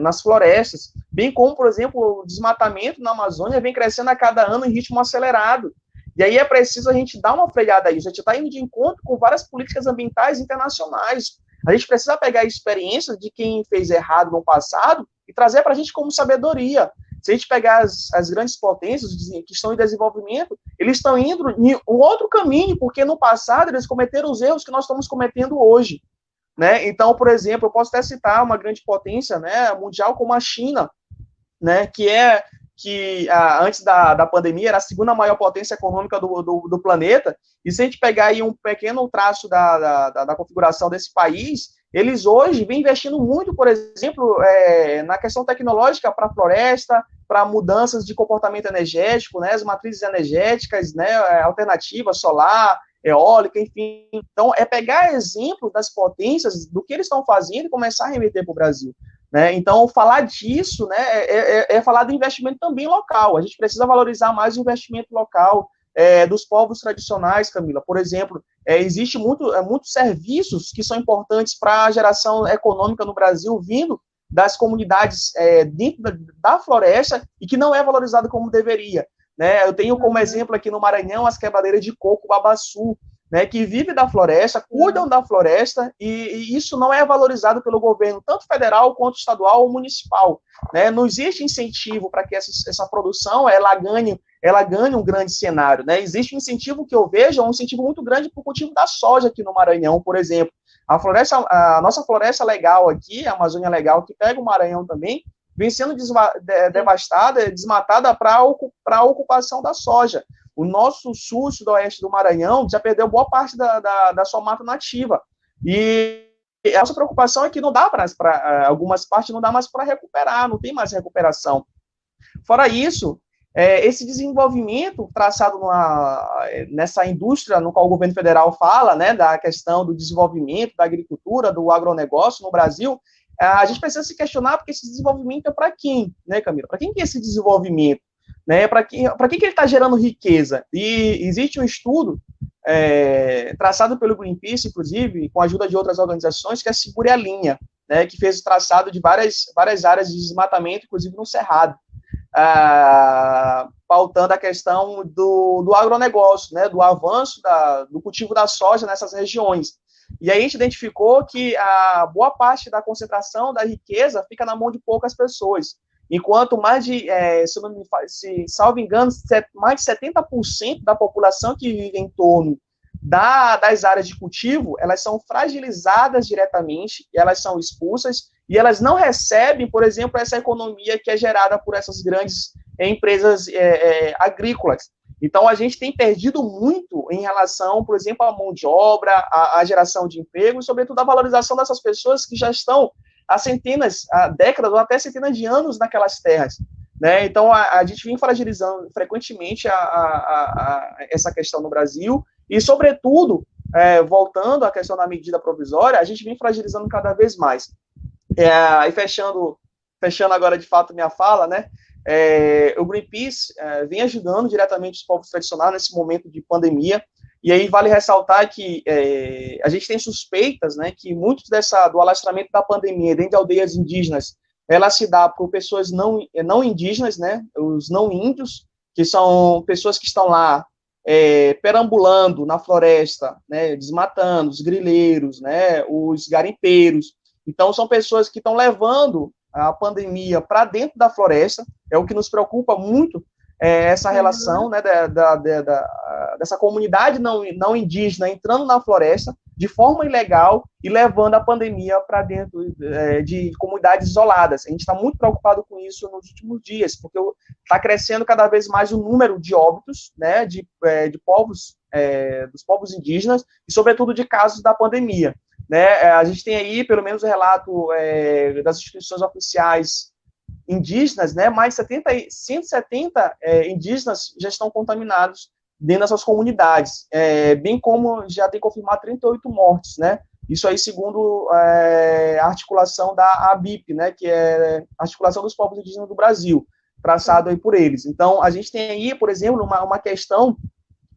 nas florestas, bem como, por exemplo, o desmatamento na Amazônia vem crescendo a cada ano em ritmo acelerado. E aí é preciso a gente dar uma freada a isso, a gente está indo de encontro com várias políticas ambientais internacionais. A gente precisa pegar a experiência de quem fez errado no passado e trazer para a gente como sabedoria. Se a gente pegar as grandes potências que estão em desenvolvimento, eles estão indo em um outro caminho, porque no passado eles cometeram os erros que nós estamos cometendo hoje. Né? Então, por exemplo, eu posso até citar uma grande potência, né, mundial como a China, né, que antes da pandemia era a segunda maior potência econômica do planeta, e se a gente pegar aí um pequeno traço da configuração desse país, eles hoje vêm investindo muito, por exemplo, na questão tecnológica para a floresta, para mudanças de comportamento energético, né, as matrizes energéticas, né, alternativas, solar, eólica, enfim. Então, é pegar exemplo das potências, do que eles estão fazendo e começar a remeter para o Brasil. Né? Então, falar disso, né, é falar de investimento também local. A gente precisa valorizar mais o investimento local dos povos tradicionais, Camila. Por exemplo, existe muitos serviços que são importantes para a geração econômica no Brasil, vindo das comunidades dentro da floresta e que não é valorizado como deveria. Né? Eu tenho como exemplo aqui no Maranhão as quebradeiras de coco Babaçu, né, que vivem da floresta, cuidam da floresta, e isso não é valorizado pelo governo, tanto federal quanto estadual ou municipal. Né? Não existe incentivo para que essa produção ela ganhe um grande cenário. Né? Existe um incentivo que eu vejo, um incentivo muito grande para o cultivo da soja aqui no Maranhão, por exemplo. A nossa floresta legal aqui, a Amazônia Legal, que pega o Maranhão também, vem sendo devastada, desmatada para a ocupação da soja. O nosso sul, sudoeste do Maranhão, já perdeu boa parte da sua mata nativa. E a nossa preocupação é que não dá para algumas partes não dá mais para recuperar, não tem mais recuperação. Fora isso, esse desenvolvimento traçado nessa indústria no qual o governo federal fala, né, da questão do desenvolvimento da agricultura, do agronegócio no Brasil, a gente precisa se questionar porque esse desenvolvimento é para quem, né, Camila? Para quem que é esse desenvolvimento? Né, para que ele está gerando riqueza? E existe um estudo traçado pelo Greenpeace, inclusive, com a ajuda de outras organizações, que é a Segure a Linha, né, que fez o traçado de várias áreas de desmatamento, inclusive no Cerrado. pautando a questão do agronegócio, né, do avanço do cultivo da soja nessas regiões. E aí a gente identificou que a boa parte da concentração da riqueza fica na mão de poucas pessoas, enquanto mais de, se salvo engano, mais de 70% da população que vive em torno das áreas de cultivo, elas são fragilizadas diretamente, elas são expulsas, e elas não recebem, por exemplo, essa economia que é gerada por essas grandes empresas agrícolas. Então, a gente tem perdido muito em relação, por exemplo, à mão de obra, à geração de emprego, e, sobretudo, à valorização dessas pessoas que já estão há centenas, há décadas ou até centenas de anos naquelas terras. Né? Então, a gente vem fragilizando frequentemente essa questão no Brasil, e, sobretudo, voltando à questão da medida provisória, a gente vem fragilizando cada vez mais. E fechando agora, de fato, minha fala, né? O Greenpeace vem ajudando diretamente os povos tradicionais nesse momento de pandemia, e aí vale ressaltar que a gente tem suspeitas, né, que muito do alastramento da pandemia dentro de aldeias indígenas, ela se dá por pessoas não indígenas, né, os não índios, que são pessoas que estão lá perambulando na floresta, né, desmatando, os grileiros, né, os garimpeiros. Então, são pessoas que estão levando a pandemia para dentro da floresta, é o que nos preocupa muito, essa relação, né, dessa comunidade não indígena entrando na floresta de forma ilegal e levando a pandemia para dentro de comunidades isoladas. A gente está muito preocupado com isso nos últimos dias, porque está crescendo cada vez mais o número de óbitos, né, dos povos indígenas e, sobretudo, de casos da pandemia. Né, a gente tem aí, pelo menos, o relato das instituições oficiais indígenas, né, mais 170 indígenas já estão contaminados dentro dessas comunidades, bem como já tem confirmado 38 mortes, né, isso aí segundo a articulação da ABIP, né, que é a Articulação dos Povos Indígenas do Brasil, traçado aí por eles. Então, a gente tem aí, por exemplo, uma questão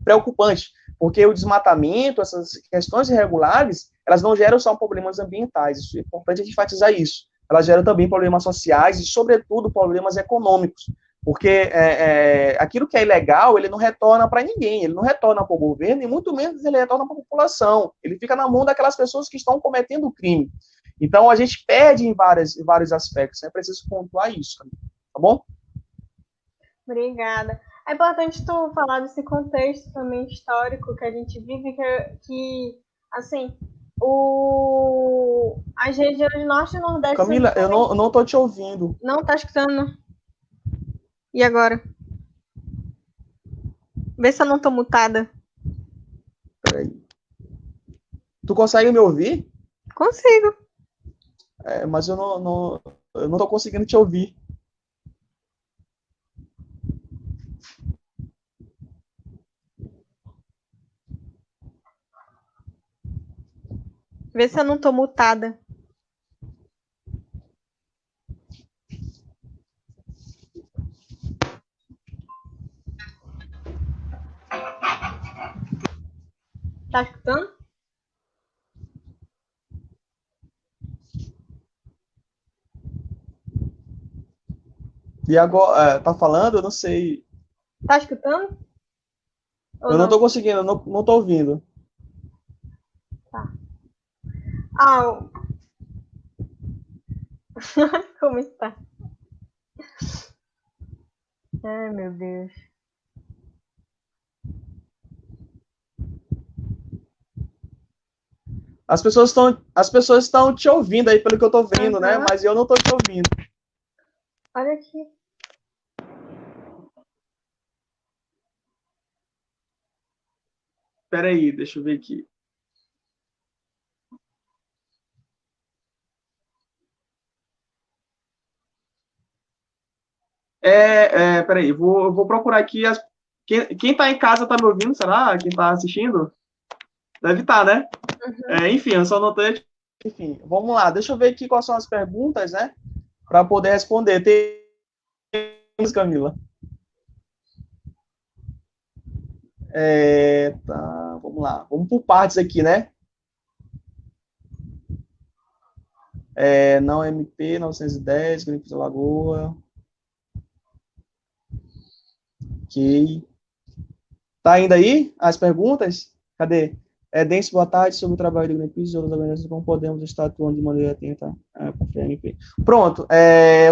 preocupante, porque o desmatamento, essas questões irregulares, elas não geram só problemas ambientais, isso é importante a gente enfatizar isso, elas geram também problemas sociais e, sobretudo, problemas econômicos, porque aquilo que é ilegal, ele não retorna para ninguém, ele não retorna para o governo, e muito menos ele retorna para a população, ele fica na mão daquelas pessoas que estão cometendo o crime. Então, a gente perde em vários aspectos, é preciso pontuar isso, tá bom? Obrigada. É importante tu falar desse contexto também histórico que a gente vive, que assim, as regiões norte e nordeste... Camila, eu não tô te ouvindo. Não tá escutando? E agora? Vê se eu não tô mutada. Peraí. Tu consegue me ouvir? Consigo. Mas eu não tô conseguindo te ouvir. Vê se eu não tô mutada. Tá escutando? E agora, tá falando? Eu não sei. Tá escutando? Eu não tô conseguindo, não tô ouvindo. Tá. Como está? Ai, meu Deus. As pessoas estão te ouvindo aí, pelo que eu tô vendo, né? Mas eu não tô te ouvindo. Olha aqui. Peraí, deixa eu ver aqui. Peraí, eu vou procurar aqui. Quem tá em casa tá me ouvindo, será? Quem tá assistindo? Deve estar, né? Uhum. Enfim, eu só notei. Enfim, vamos lá. Deixa eu ver aqui quais são as perguntas, né? Para poder responder. Temos, Camila. Tá, vamos lá. Vamos por partes aqui, né? Não MP 910, Greenpeace Lagoa. Ok. Tá ainda aí as perguntas? Cadê? Dense, boa tarde. Sobre o trabalho do Greenpeace e outras organizações, como podemos estar atuando de maneira atenta com a FMP? Pronto.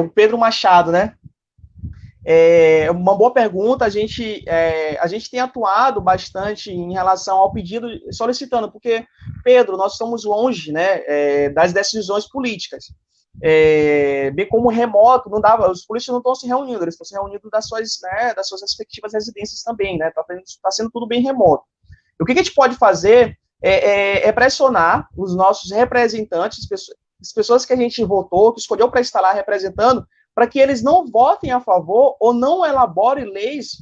O Pedro Machado, né? Uma boa pergunta. A gente tem atuado bastante em relação ao pedido, solicitando, porque, Pedro, nós estamos longe, né, das decisões políticas. Bem como remoto, não dava, os políticos não estão se reunindo, eles estão se reunindo das suas respectivas residências também, né? Tá sendo tudo bem remoto. O que a gente pode fazer é pressionar os nossos representantes, as pessoas que a gente votou, que escolheu para estar lá representando, para que eles não votem a favor ou não elaborem leis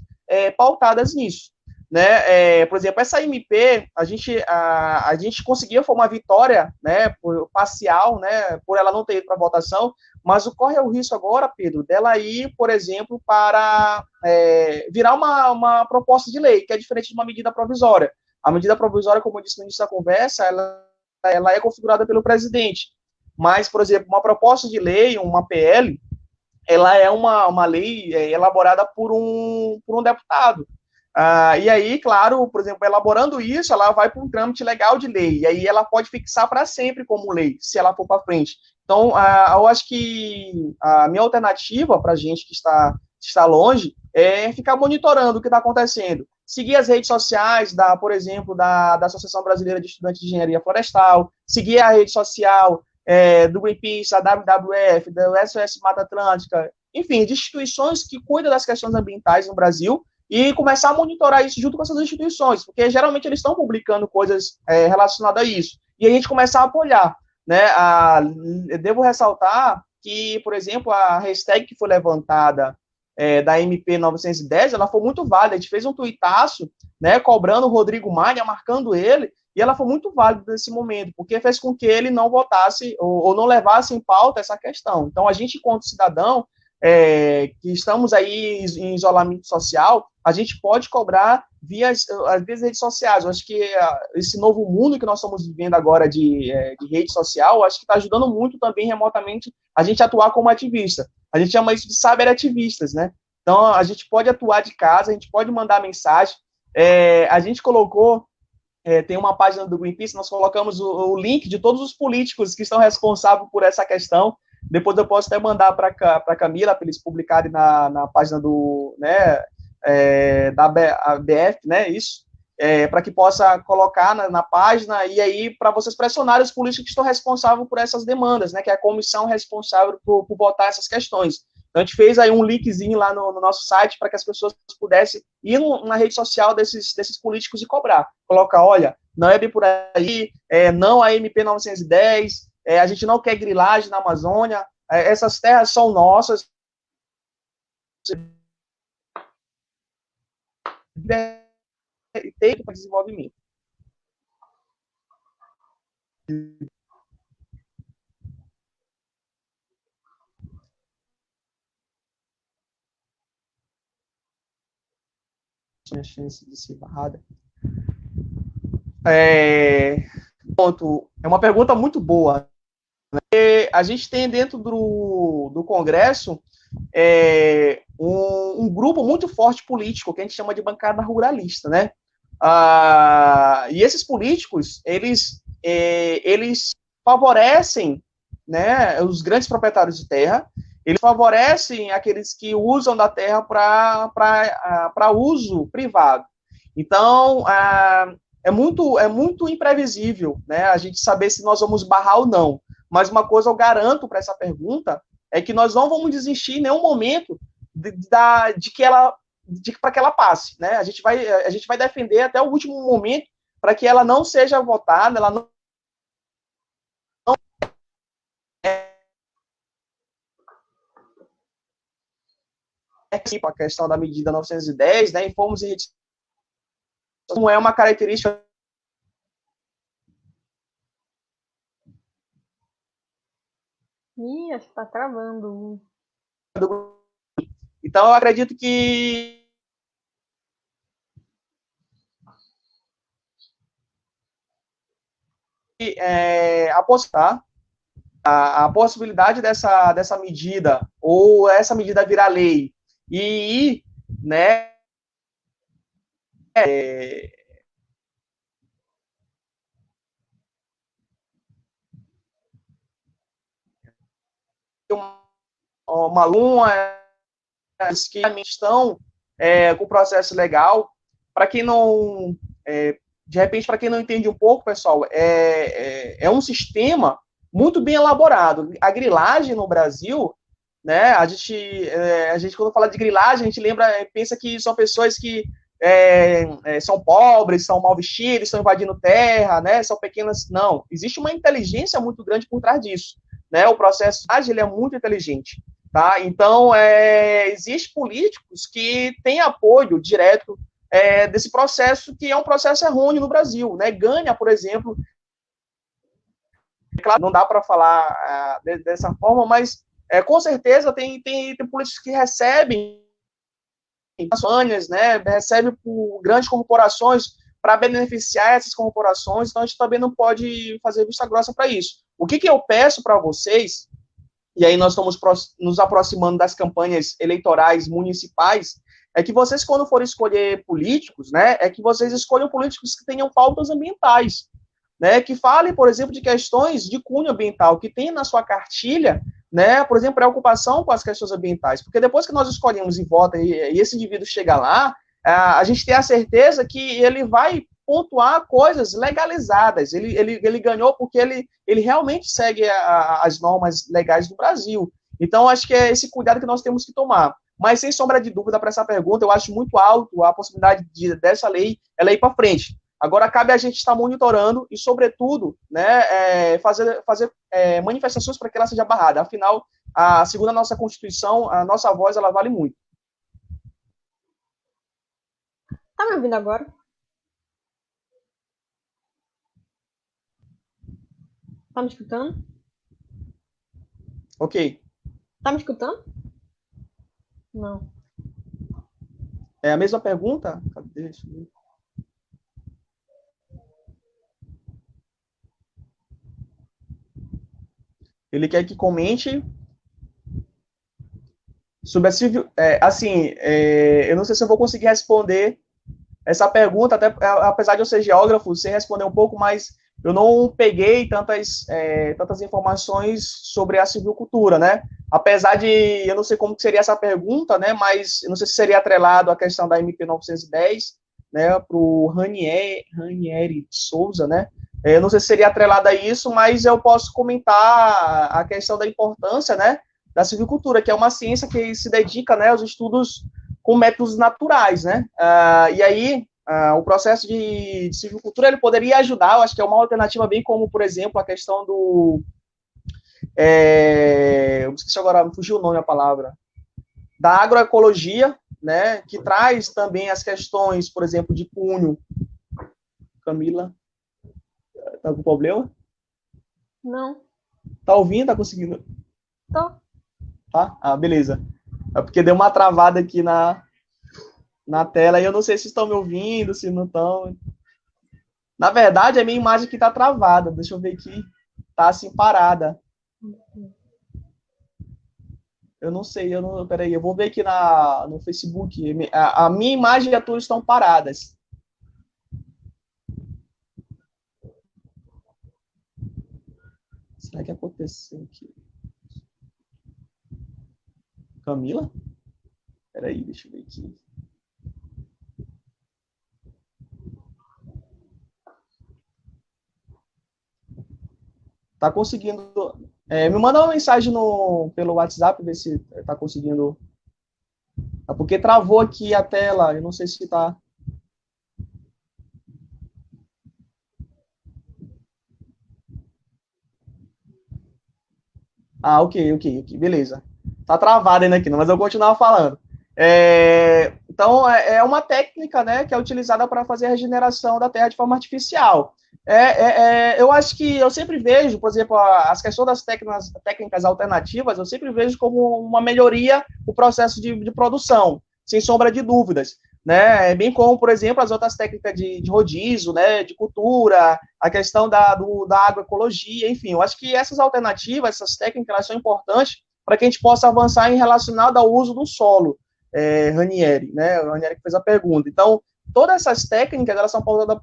pautadas nisso. Né? Por exemplo, essa MP, a gente conseguia, foi uma vitória, né, parcial, né, por ela não ter ido para votação, mas ocorre o risco agora, Pedro, dela ir, por exemplo, para virar uma proposta de lei, que é diferente de uma medida provisória. A medida provisória, como eu disse no início da conversa, ela é configurada pelo presidente. Mas, por exemplo, uma proposta de lei, uma PL, ela é uma lei elaborada por um deputado. E aí, claro, por exemplo, elaborando isso, ela vai para um trâmite legal de lei, e aí ela pode fixar para sempre como lei, se ela for para frente. Então, eu acho que a minha alternativa para a gente que está longe é ficar monitorando o que está acontecendo. Seguir as redes sociais, por exemplo, da Associação Brasileira de Estudantes de Engenharia Florestal, seguir a rede social do Greenpeace, da WWF, do SOS Mata Atlântica, enfim, de instituições que cuidam das questões ambientais no Brasil, e começar a monitorar isso junto com essas instituições, porque geralmente eles estão publicando coisas relacionadas a isso, e a gente começar a apoiar. Né? Eu devo ressaltar que, por exemplo, a hashtag que foi levantada da MP 910, ela foi muito válida, a gente fez um tuitaço, né, cobrando o Rodrigo Maia, marcando ele, e ela foi muito válida nesse momento, porque fez com que ele não votasse ou não levasse em pauta essa questão. Então, a gente, enquanto cidadão, que estamos aí em isolamento social, a gente pode cobrar via as redes sociais. Eu acho que esse novo mundo que nós estamos vivendo agora de rede social, acho que está ajudando muito também remotamente a gente atuar como ativista. A gente chama isso de cyberativistas, né? Então, a gente pode atuar de casa, a gente pode mandar mensagem. A gente colocou, tem uma página do Greenpeace, nós colocamos o link de todos os políticos que estão responsáveis por essa questão. Depois eu posso até mandar para a Camila, para eles publicarem na página da BF, né, isso, para que possa colocar na página, e aí para vocês pressionarem os políticos que estão responsáveis por essas demandas, né, que é a comissão responsável por votar essas questões. Então, a gente fez aí um linkzinho lá no nosso site para que as pessoas pudessem ir na rede social desses políticos e cobrar. Colocar, olha, não é bem por aí, não a MP 910, a gente não quer grilagem na Amazônia, essas terras são nossas. Tempo para desenvolvimento. Tinha chance de ser barrada. É uma pergunta muito boa. A gente tem dentro do Congresso um grupo muito forte político, que a gente chama de bancada ruralista, né? E esses políticos, eles favorecem, né, os grandes proprietários de terra, eles favorecem aqueles que usam da terra para uso privado. Então, é muito imprevisível, né, a gente saber se nós vamos barrar ou não. Mas uma coisa eu garanto para essa pergunta é que nós não vamos desistir em nenhum momento para que ela passe, né? A gente vai defender até o último momento para que ela não seja votada, ela não a questão da medida 910, né? Informos e não é uma característica. Ih, acho que está travando. Então, eu acredito que apostar a possibilidade dessa medida, ou essa medida virar lei, e ir, né, uma aluna que realmente estão com o processo legal. Para quem não, de repente, para quem não entende um pouco, pessoal, é um sistema muito bem elaborado. A grilagem no Brasil, né, a gente quando fala de grilagem, a gente pensa que são pessoas que são pobres, são mal vestidos, estão invadindo terra, né, são pequenas. Não, existe uma inteligência muito grande por trás disso. Né, o processo ele é muito inteligente. Tá? Então, existem políticos que têm apoio direto desse processo, que é um processo errôneo no Brasil. Né? Ganha, por exemplo, claro, não dá para falar dessa forma, mas com certeza tem políticos que recebem ações, né? Recebem por grandes corporações para beneficiar essas corporações, então a gente também não pode fazer vista grossa para isso. O que eu peço para vocês, e aí nós estamos nos aproximando das campanhas eleitorais municipais, é que vocês, quando forem escolher políticos, né, é que vocês escolham políticos que tenham pautas ambientais, né, que falem, por exemplo, de questões de cunho ambiental, que tenham na sua cartilha, né, por exemplo, preocupação com as questões ambientais, porque depois que nós escolhemos e vota e esse indivíduo chega lá, a gente tem a certeza que ele vai pontuar coisas legalizadas, ele ganhou porque ele realmente segue as normas legais do Brasil. Então, acho que é esse cuidado que nós temos que tomar. Mas, sem sombra de dúvida, para essa pergunta, eu acho muito alto a possibilidade dessa lei ela ir para frente. Agora, cabe a gente estar monitorando e, sobretudo, né, fazer manifestações para que ela seja barrada. Afinal, segundo a nossa Constituição, a nossa voz ela vale muito. Tá me ouvindo agora? Tá me escutando? Ok. Tá me escutando? Não. É a mesma pergunta? Cadê? Ele quer que comente sobre a civil... eu não sei se eu vou conseguir responder essa pergunta, até apesar de eu ser geógrafo, sei responder um pouco, mas eu não peguei tantas informações sobre a silvicultura, né? Apesar de, eu não sei como que seria essa pergunta, né? Mas eu não sei se seria atrelado à questão da MP 910, né? Para o Ranieri de Souza, né? Eu não sei se seria atrelado a isso, mas eu posso comentar a questão da importância, né? Da silvicultura, que é uma ciência que se dedica, né, aos estudos com métodos naturais, né? E aí, o processo de silvicultura, ele poderia ajudar, eu acho que é uma alternativa bem como, por exemplo, a questão do... eu esqueci agora, me fugiu o nome, a palavra. Da agroecologia, né? Que traz também as questões, por exemplo, de cunho. Camila, tá com problema? Não. Tá ouvindo? Tá conseguindo? Tô. Tá? Beleza. É porque deu uma travada aqui na tela e eu não sei se estão me ouvindo, se não estão. Na verdade, a minha imagem aqui tá travada. Deixa eu ver aqui. Tá assim, parada. Eu não sei, peraí, eu vou ver aqui no Facebook. A minha imagem e a tua estão paradas. Será que aconteceu aqui? Camila? Peraí, deixa eu ver aqui. Tá conseguindo... me manda uma mensagem pelo WhatsApp, ver se tá conseguindo... É porque travou aqui a tela, eu não sei se tá... Ok, beleza. Tá travado ainda aqui, mas eu vou continuar falando. Então, é uma técnica, né, que é utilizada para fazer a regeneração da terra de forma artificial. Eu acho que eu sempre vejo, por exemplo, as questões das técnicas alternativas, eu sempre vejo como uma melhoria o processo de produção, sem sombra de dúvidas. Né? Bem como, por exemplo, as outras técnicas de rodízio, né, de cultura, a questão da agroecologia, enfim, eu acho que essas alternativas, essas técnicas, elas são importantes para que a gente possa avançar em relacionado ao uso do solo, Ranieri, né, o Ranieri que fez a pergunta. Então, todas essas técnicas, elas são pautadas,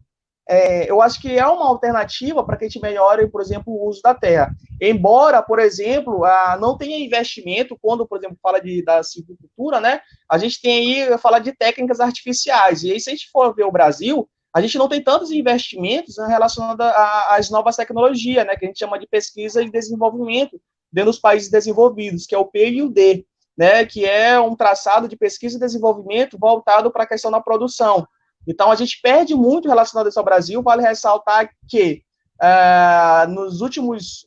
eu acho que é uma alternativa para que a gente melhore, por exemplo, o uso da terra. Embora, por exemplo, não tenha investimento, quando, por exemplo, fala da silvicultura, né, a gente tem aí, fala de técnicas artificiais, e aí se a gente for ver o Brasil, a gente não tem tantos investimentos, né, relacionados às novas tecnologias, né, que a gente chama de pesquisa e desenvolvimento dentro dos países desenvolvidos, que é o P e o D, né, que é um traçado de pesquisa e desenvolvimento voltado para a questão da produção. Então, a gente perde muito relacionado isso ao Brasil. Vale ressaltar que nos últimos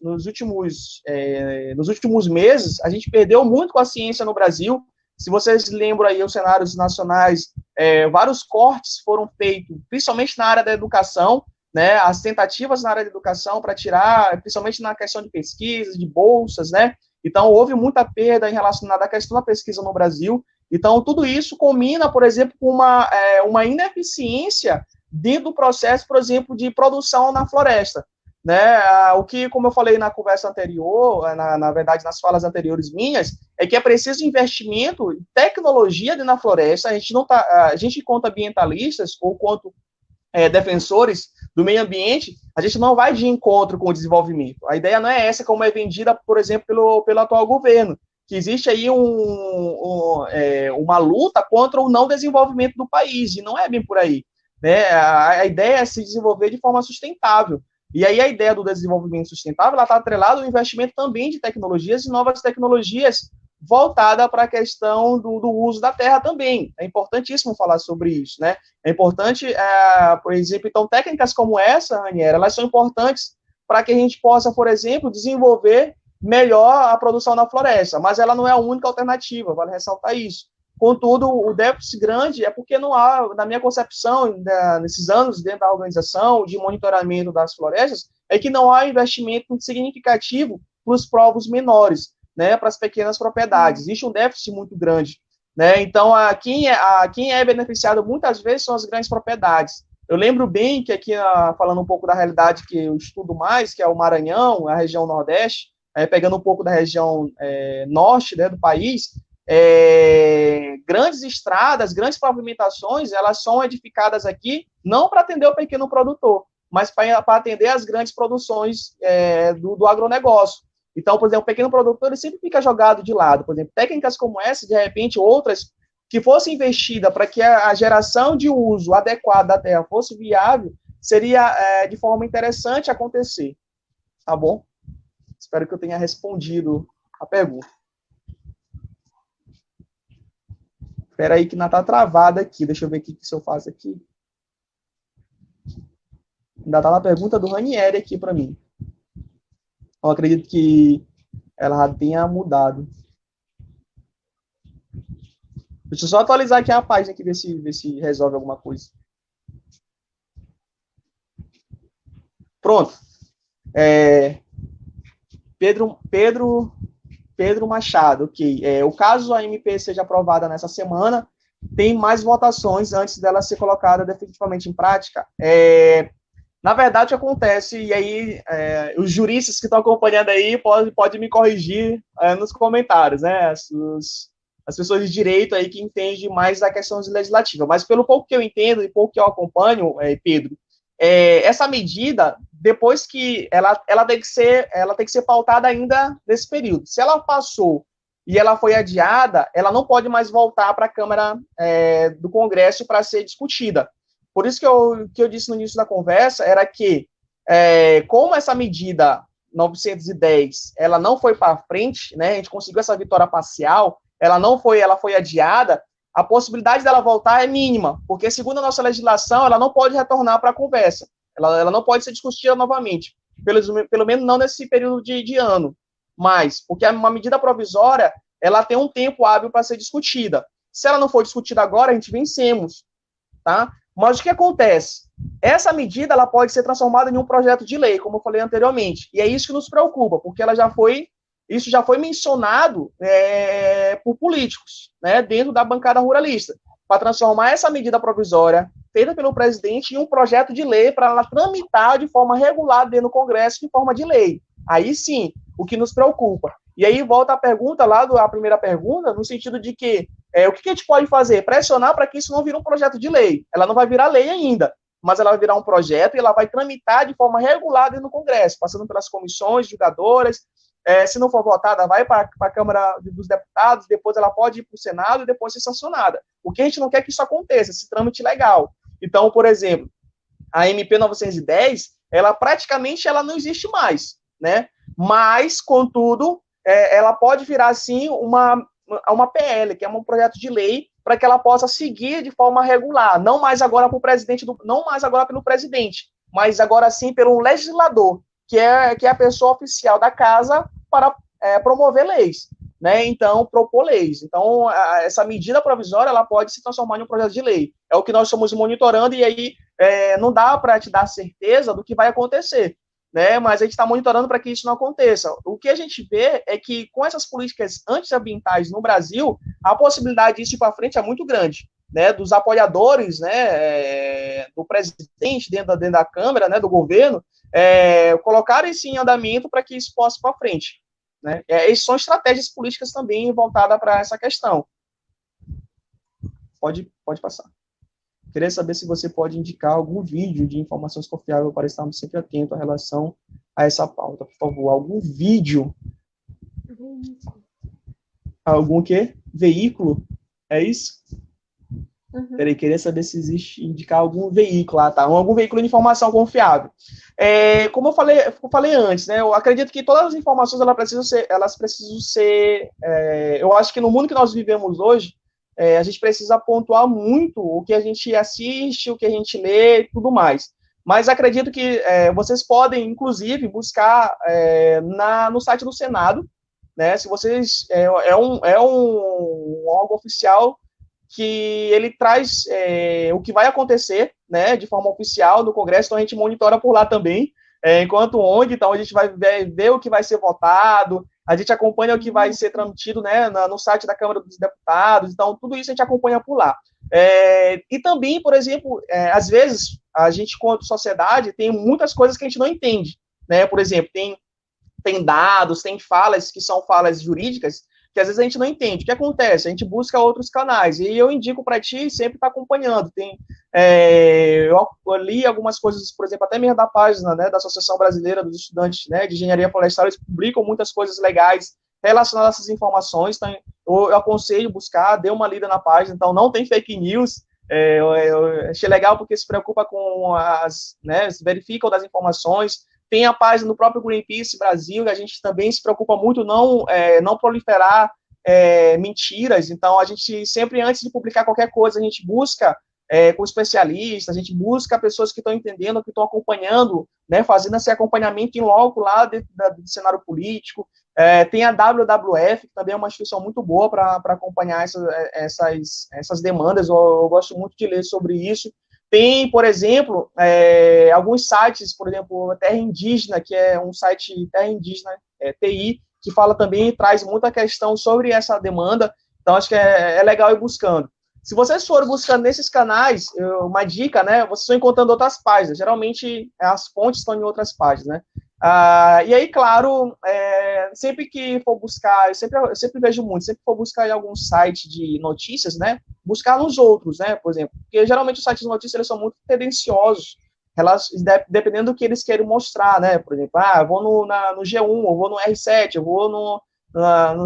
meses, a gente perdeu muito com a ciência no Brasil. Se vocês lembram aí os cenários nacionais, vários cortes foram feitos, principalmente na área da educação, né, as tentativas na área da educação para tirar, principalmente na questão de pesquisa, de bolsas, né. Então, houve muita perda em relação à questão da pesquisa no Brasil. Então, tudo isso combina, por exemplo, com uma ineficiência dentro do processo, por exemplo, de produção na floresta, né? O que, como eu falei na conversa anterior, na verdade, nas falas anteriores minhas, é que é preciso investimento em tecnologia na floresta. A gente, enquanto ambientalistas, ou quanto defensores do meio ambiente, a gente não vai de encontro com o desenvolvimento. A ideia não é essa, como é vendida, por exemplo, pelo atual governo, que existe aí uma luta contra o não desenvolvimento do país, e não é bem por aí, né? A ideia é se desenvolver de forma sustentável, e aí a ideia do desenvolvimento sustentável está atrelada ao investimento também de tecnologias e novas tecnologias voltada para a questão do uso da terra também. É importantíssimo falar sobre isso, né? É importante, por exemplo, então, técnicas como essa, Raniera, elas são importantes para que a gente possa, por exemplo, desenvolver melhor a produção na floresta, mas ela não é a única alternativa, vale ressaltar isso. Contudo, o déficit grande é porque não há, na minha concepção, nesses anos dentro da organização de monitoramento das florestas, é que não há investimento significativo para os povos menores, né, para as pequenas propriedades. Existe um déficit muito grande, né? Então, quem é beneficiado muitas vezes são as grandes propriedades. Eu lembro bem que aqui, falando um pouco da realidade que eu estudo mais, que é o Maranhão, a região Nordeste, pegando um pouco da região norte, né, do país, grandes estradas, grandes pavimentações, elas são edificadas aqui não para atender o pequeno produtor, mas para atender as grandes produções do agronegócio. Então, por exemplo, o pequeno produtor ele sempre fica jogado de lado. Por exemplo, técnicas como essa, de repente, outras que fossem investidas para que a geração de uso adequado da terra fosse viável, seria de forma interessante acontecer. Tá bom? Espero que eu tenha respondido a pergunta. Espera aí que ainda está travada aqui. Deixa eu ver o que eu faço aqui. Ainda está na pergunta do Ranieri aqui para mim. Eu acredito que ela tenha mudado. Deixa eu só atualizar aqui a página aqui, ver se resolve alguma coisa. Pronto. Pedro Machado, ok. O caso a MP seja aprovada nessa semana, tem mais votações antes dela ser colocada definitivamente em prática. Na verdade, o que acontece, e aí os juristas que estão acompanhando aí podem me corrigir nos comentários, né? As pessoas de direito aí que entendem mais da questão legislativa. Mas pelo pouco que eu entendo e pouco que eu acompanho, Pedro, essa medida, depois que ela tem que ser pautada ainda nesse período. Se ela passou e ela foi adiada, ela não pode mais voltar para a Câmara do Congresso para ser discutida. Por isso que eu disse no início da conversa, era que, como essa medida 910, ela não foi para frente, né, a gente conseguiu essa vitória parcial, ela foi adiada, a possibilidade dela voltar é mínima, porque, segundo a nossa legislação, ela não pode retornar para a conversa, ela não pode ser discutida novamente, pelo menos não nesse período de ano, mas, porque uma medida provisória, ela tem um tempo hábil para ser discutida. Se ela não for discutida agora, a gente vencemos, tá? Mas o que acontece? Essa medida ela pode ser transformada em um projeto de lei, como eu falei anteriormente, e é isso que nos preocupa, porque isso já foi mencionado por políticos, né, dentro da bancada ruralista, para transformar essa medida provisória feita pelo presidente em um projeto de lei para ela tramitar de forma regular dentro do Congresso de forma de lei. Aí sim, o que nos preocupa. E aí volta a pergunta lá, a primeira pergunta, no sentido de que o que a gente pode fazer? Pressionar para que isso não vire um projeto de lei. Ela não vai virar lei ainda, mas ela vai virar um projeto e ela vai tramitar de forma regulada no Congresso, passando pelas comissões julgadoras. Se não for votada, vai para a Câmara dos Deputados, depois ela pode ir para o Senado e depois ser sancionada. O que a gente não quer que isso aconteça, esse trâmite legal. Então, por exemplo, a MP 910, ela praticamente ela não existe mais, né? Mas, contudo, ela pode virar, assim, uma PL, que é um projeto de lei, para que ela possa seguir de forma regular, não mais agora pelo presidente, mas agora sim pelo legislador, que é a pessoa oficial da casa para promover leis, né? Então, propor leis. Então, essa medida provisória, ela pode se transformar em um projeto de lei. É o que nós estamos monitorando, e aí não dá para te dar certeza do que vai acontecer, né? Mas a gente está monitorando para que isso não aconteça. O que a gente vê é que, com essas políticas antiambientais no Brasil, a possibilidade disso ir para frente é muito grande, né? Dos apoiadores, né? Do presidente dentro da Câmara, né? Do governo, colocar isso em andamento para que isso possa ir para frente, né? Essas são estratégias políticas também voltadas para essa questão. Pode passar. Queria saber se você pode indicar algum vídeo de informações confiáveis para estarmos sempre atentos em relação a essa pauta, por favor. Algum vídeo? Algum quê? Veículo? É isso? Peraí, queria saber se existe, indicar algum veículo, tá? Algum veículo de informação confiável. Como eu falei antes, né? Eu acredito que todas as informações elas precisam ser. Eu acho que no mundo que nós vivemos hoje, a gente precisa pontuar muito o que a gente assiste, o que a gente lê e tudo mais. Mas acredito que vocês podem, inclusive, buscar no site do Senado, né? Se vocês um órgão oficial que ele traz o que vai acontecer, né, de forma oficial no Congresso, então a gente monitora por lá também, então a gente vai ver o que vai ser votado, a gente acompanha o que vai ser transmitido, né, no site da Câmara dos Deputados, então tudo isso a gente acompanha por lá. E também, por exemplo, às vezes, a gente, quanto sociedade, tem muitas coisas que a gente não entende, né, por exemplo, tem dados, tem falas que são falas jurídicas, que às vezes a gente não entende. O que acontece? A gente busca outros canais, e eu indico para ti sempre estar acompanhando. Eu li algumas coisas, por exemplo, até mesmo da página, né, da Associação Brasileira dos Estudantes, né, de Engenharia Florestal, eles publicam muitas coisas legais relacionadas a essas informações, então eu aconselho buscar, dê uma lida na página, então não tem fake news. Eu achei legal porque se preocupa com né, se verificam das informações. Tem a página do próprio Greenpeace Brasil, que a gente também se preocupa muito não proliferar mentiras. Então, a gente sempre, antes de publicar qualquer coisa, a gente busca com especialistas, a gente busca pessoas que estão entendendo, que estão acompanhando, né, fazendo esse acompanhamento em loco lá do cenário político. Tem a WWF, que também é uma instituição muito boa para acompanhar essas demandas. Eu gosto muito de ler sobre isso. Tem, por exemplo, alguns sites, por exemplo, Terra Indígena, que é um site Terra Indígena, TI, que fala também, traz muita questão sobre essa demanda, então acho que é legal ir buscando. Se vocês forem buscando nesses canais, uma dica, né, vocês estão encontrando outras páginas, geralmente as fontes estão em outras páginas, né. E aí, claro, sempre que for buscar, eu sempre vejo muito, sempre que for buscar em algum site de notícias, né, buscar nos outros, né, por exemplo, porque geralmente os sites de notícias eles são muito tendenciosos, dependendo do que eles querem mostrar, né, por exemplo, eu vou no G1, eu vou no R7, eu vou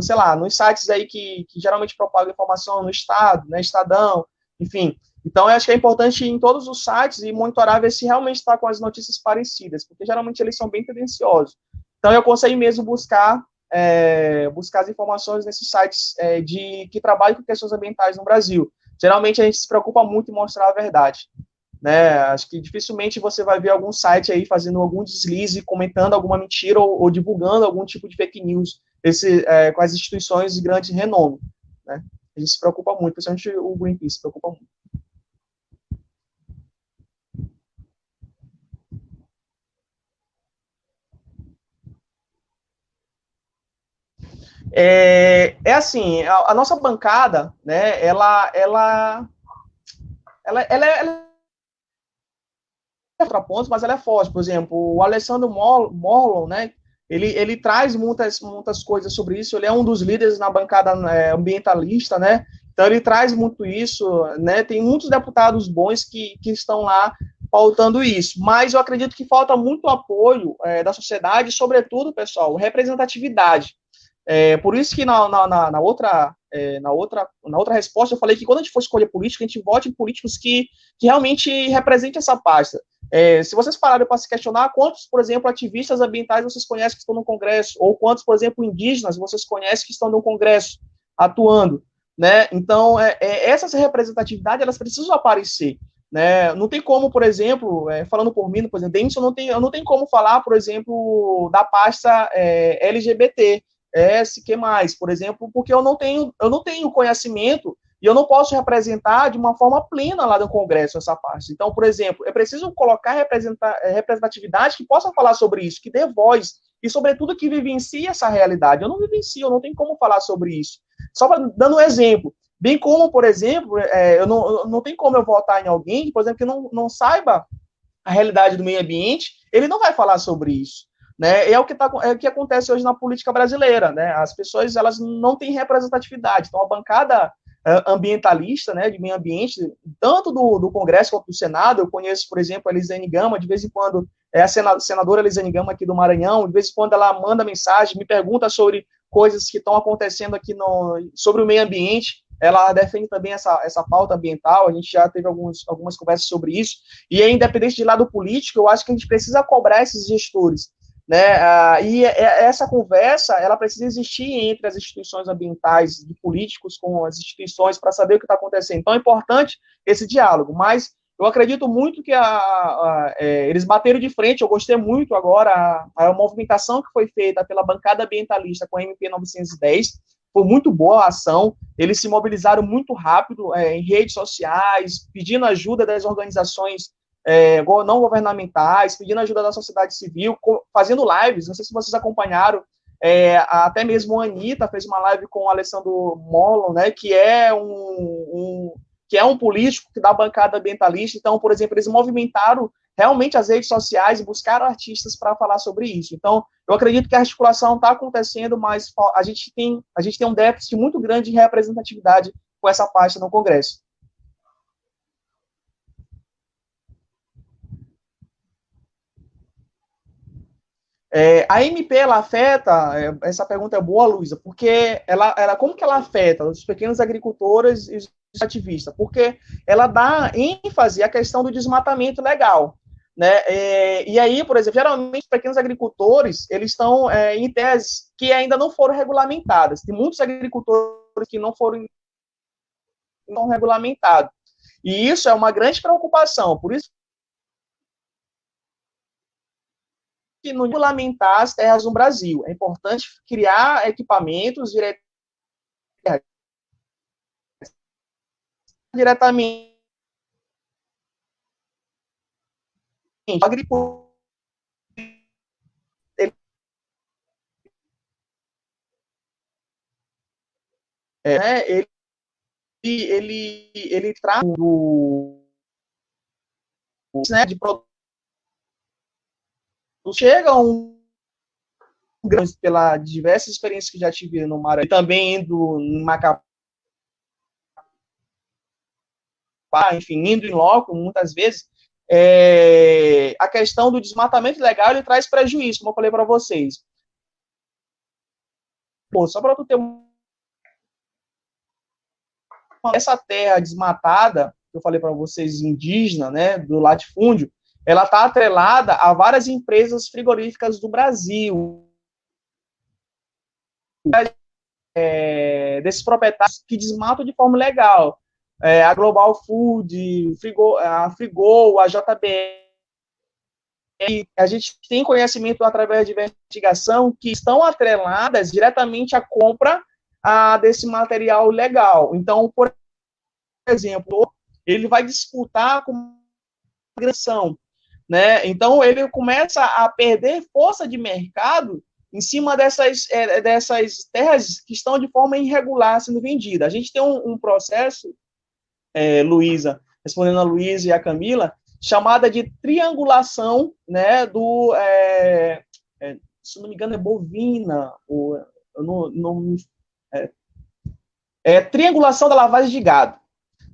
sei lá, nos sites aí que geralmente propagam informação no Estado, né, Estadão, enfim. Então, eu acho que é importante ir em todos os sites e monitorar, ver se realmente está com as notícias parecidas, porque geralmente eles são bem tendenciosos. Então, eu aconselho mesmo buscar as informações nesses sites que trabalham com questões ambientais no Brasil. Geralmente, a gente se preocupa muito em mostrar a verdade, né? Acho que dificilmente você vai ver algum site aí fazendo algum deslize, comentando alguma mentira ou divulgando algum tipo de fake news com as instituições de grande renome, né? A gente se preocupa muito, principalmente o Greenpeace se preocupa muito. Assim, a nossa bancada, né, ela é contrapontos, mas ela é forte. Por exemplo, o Alessandro Molon, né, ele traz muitas coisas sobre isso, ele é um dos líderes na bancada ambientalista, né, Então, ele traz muito isso, né? Tem muitos deputados bons que estão lá pautando isso, mas eu acredito que falta muito apoio da sociedade, sobretudo, pessoal, representatividade. Por isso que na outra resposta eu falei que quando a gente for escolher político, a gente vote em políticos que realmente representem essa pasta. Se vocês pararem para se questionar, quantos, por exemplo, ativistas ambientais vocês conhecem que estão no Congresso, ou quantos, por exemplo, indígenas vocês conhecem que estão no Congresso atuando, né? Então, essas representatividades, elas precisam aparecer, né? Não tem como, por exemplo, falando por mim, por exemplo, Denison, eu não tenho como falar, por exemplo, da pasta LGBT, que mais, por exemplo, porque eu não tenho conhecimento e eu não posso representar de uma forma plena lá no Congresso essa parte. Então, por exemplo, é preciso colocar representatividade que possa falar sobre isso, que dê voz, e, sobretudo, que vivencie essa realidade. Eu não vivencio, eu não tenho como falar sobre isso. Só dando um exemplo, bem como, por exemplo, eu não tem como eu votar em alguém, por exemplo, que não saiba a realidade do meio ambiente, ele não vai falar sobre isso. Né? É o que acontece hoje na política brasileira, né? As pessoas, elas não têm representatividade. Então, a bancada ambientalista, né, de meio ambiente, tanto do Congresso quanto do Senado, eu conheço, por exemplo, a Elisane Gama, de vez em quando, a senadora Elisane Gama aqui do Maranhão, de vez em quando ela manda mensagem, me pergunta sobre coisas que estão acontecendo aqui sobre o meio ambiente, ela defende também essa pauta ambiental, a gente já teve algumas conversas sobre isso, e independente de lado político, eu acho que a gente precisa cobrar esses gestores, né? E essa conversa, ela precisa existir entre as instituições ambientais, de políticos com as instituições, para saber o que está acontecendo. Então, é importante esse diálogo, mas eu acredito muito que eles bateram de frente. Eu gostei muito agora, a movimentação que foi feita pela bancada ambientalista com a MP 910, foi muito boa a ação, eles se mobilizaram muito rápido em redes sociais, pedindo ajuda das organizações não governamentais, pedindo ajuda da sociedade civil, fazendo lives, não sei se vocês acompanharam, até mesmo a Anitta fez uma live com o Alessandro Molon, né, que é um político da bancada ambientalista. Então, por exemplo, eles movimentaram realmente as redes sociais e buscaram artistas para falar sobre isso. Então, eu acredito que a articulação está acontecendo, mas a gente tem um déficit muito grande de representatividade com essa pasta no Congresso. A MP, ela afeta, essa pergunta é boa, Luísa, porque como que ela afeta os pequenos agricultores e os ativistas? Porque ela dá ênfase à questão do desmatamento legal, né? E aí, por exemplo, geralmente os pequenos agricultores, eles estão em teses que ainda não foram regulamentadas. Tem muitos agricultores que não regulamentados. E isso é uma grande preocupação, por isso que não regulamentar as terras no Brasil. É importante criar equipamentos diretamente. O agricultor, ele traz de produto, chega pela diversas experiências que já tive no Maranhão, e também indo em Macapá, enfim, indo em loco, muitas vezes, a questão do desmatamento legal, ele traz prejuízo, como eu falei para vocês. Só para tu ter essa terra desmatada, que eu falei para vocês, indígena, né, do latifúndio, ela está atrelada a várias empresas frigoríficas do Brasil, desses proprietários que desmatam de forma legal. A Global Food, a Frigol, a JBL, a gente tem conhecimento através de investigação que estão atreladas diretamente à compra desse material legal. Então, por exemplo, ele vai disputar com agressão, né? Então, ele começa a perder força de mercado em cima dessas terras que estão de forma irregular sendo vendidas. A gente tem um processo, Luísa, respondendo a Luísa e a Camila, chamada de triangulação, né, se não me engano, é bovina, ou eu não triangulação da lavagem de gado,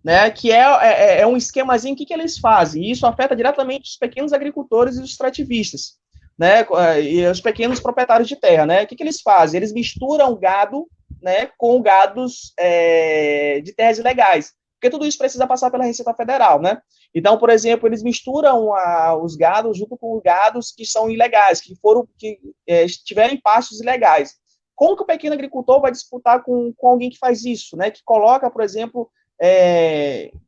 né, que é um esquemazinho. O que eles fazem? E isso afeta diretamente os pequenos agricultores e os extrativistas, né, e os pequenos proprietários de terra, né? O que eles fazem? Eles misturam gado, né, com gados de terras ilegais, porque tudo isso precisa passar pela Receita Federal, né? Então, por exemplo, eles misturam os gados junto com gados que são ilegais, que tiverem pastos ilegais. Como que o pequeno agricultor vai disputar com alguém que faz isso, né? Que coloca, por exemplo,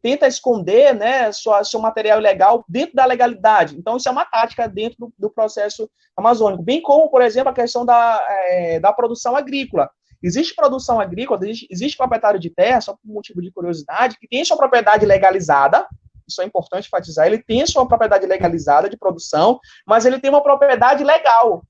tenta esconder, né, seu material ilegal dentro da legalidade. Então, isso é uma tática dentro do processo amazônico. Bem como, por exemplo, a questão da produção agrícola. Existe produção agrícola, existe proprietário de terra, só por motivo de curiosidade, que tem sua propriedade legalizada. Isso é importante enfatizar. Ele tem sua propriedade legalizada de produção, mas ele tem uma propriedade legal.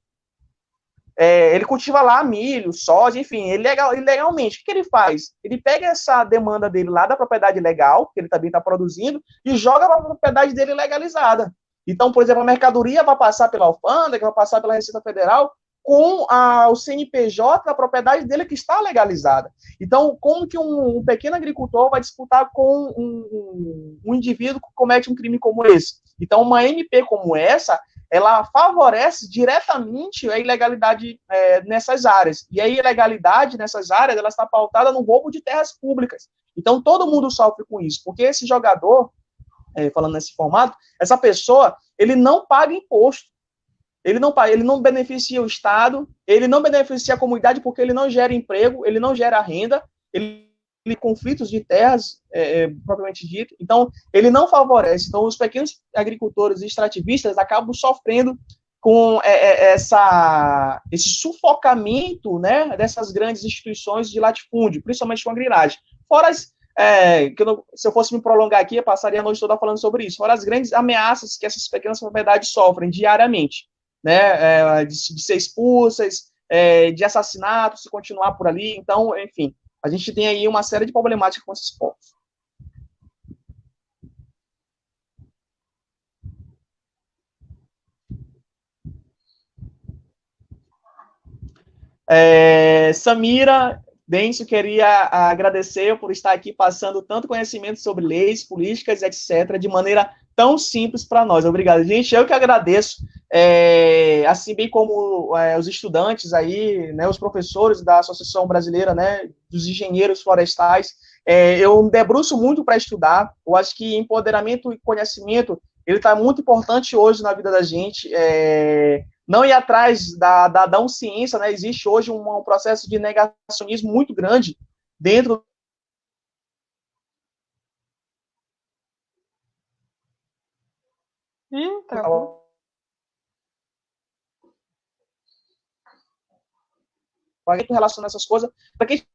Ele cultiva lá milho, soja, enfim, ilegalmente. O que ele faz? Ele pega essa demanda dele lá da propriedade legal, que ele também está produzindo, e joga para a propriedade dele legalizada. Então, por exemplo, a mercadoria vai passar pela alfândega, vai passar pela Receita Federal, com o CNPJ da propriedade dele que está legalizada. Então, como que um pequeno agricultor vai disputar com um indivíduo que comete um crime como esse? Então, uma MP como essa, ela favorece diretamente a ilegalidade nessas áreas. E a ilegalidade nessas áreas, ela está pautada no roubo de terras públicas. Então, todo mundo sofre com isso, porque esse jogador, falando nesse formato, essa pessoa, ele não paga imposto. Ele não beneficia o Estado, ele não beneficia a comunidade porque ele não gera emprego, ele não gera renda, ele conflitos de terras, propriamente dito. Então, ele não favorece. Então, os pequenos agricultores e extrativistas acabam sofrendo com esse sufocamento, né, dessas grandes instituições de latifúndio, principalmente com a grilagem. Fora se eu fosse me prolongar aqui, eu passaria a noite toda falando sobre isso. Fora as grandes ameaças que essas pequenas propriedades sofrem diariamente, né, de ser expulsas, de assassinatos, se continuar por ali. Então, enfim, a gente tem aí uma série de problemáticas com esses pontos. Samira, Denso, queria agradecer por estar aqui passando tanto conhecimento sobre leis, políticas, etc., de maneira tão simples para nós. Obrigado, gente. Eu que agradeço, assim bem como os estudantes aí, né, os professores da Associação Brasileira, né, dos Engenheiros Florestais. Eu me debruço muito para estudar. Eu acho que empoderamento e conhecimento, ele está muito importante hoje na vida da gente. Não ir atrás da ciência, né? Existe hoje um processo de negacionismo muito grande dentro. Travou. Relacionar essas coisas, para que a gente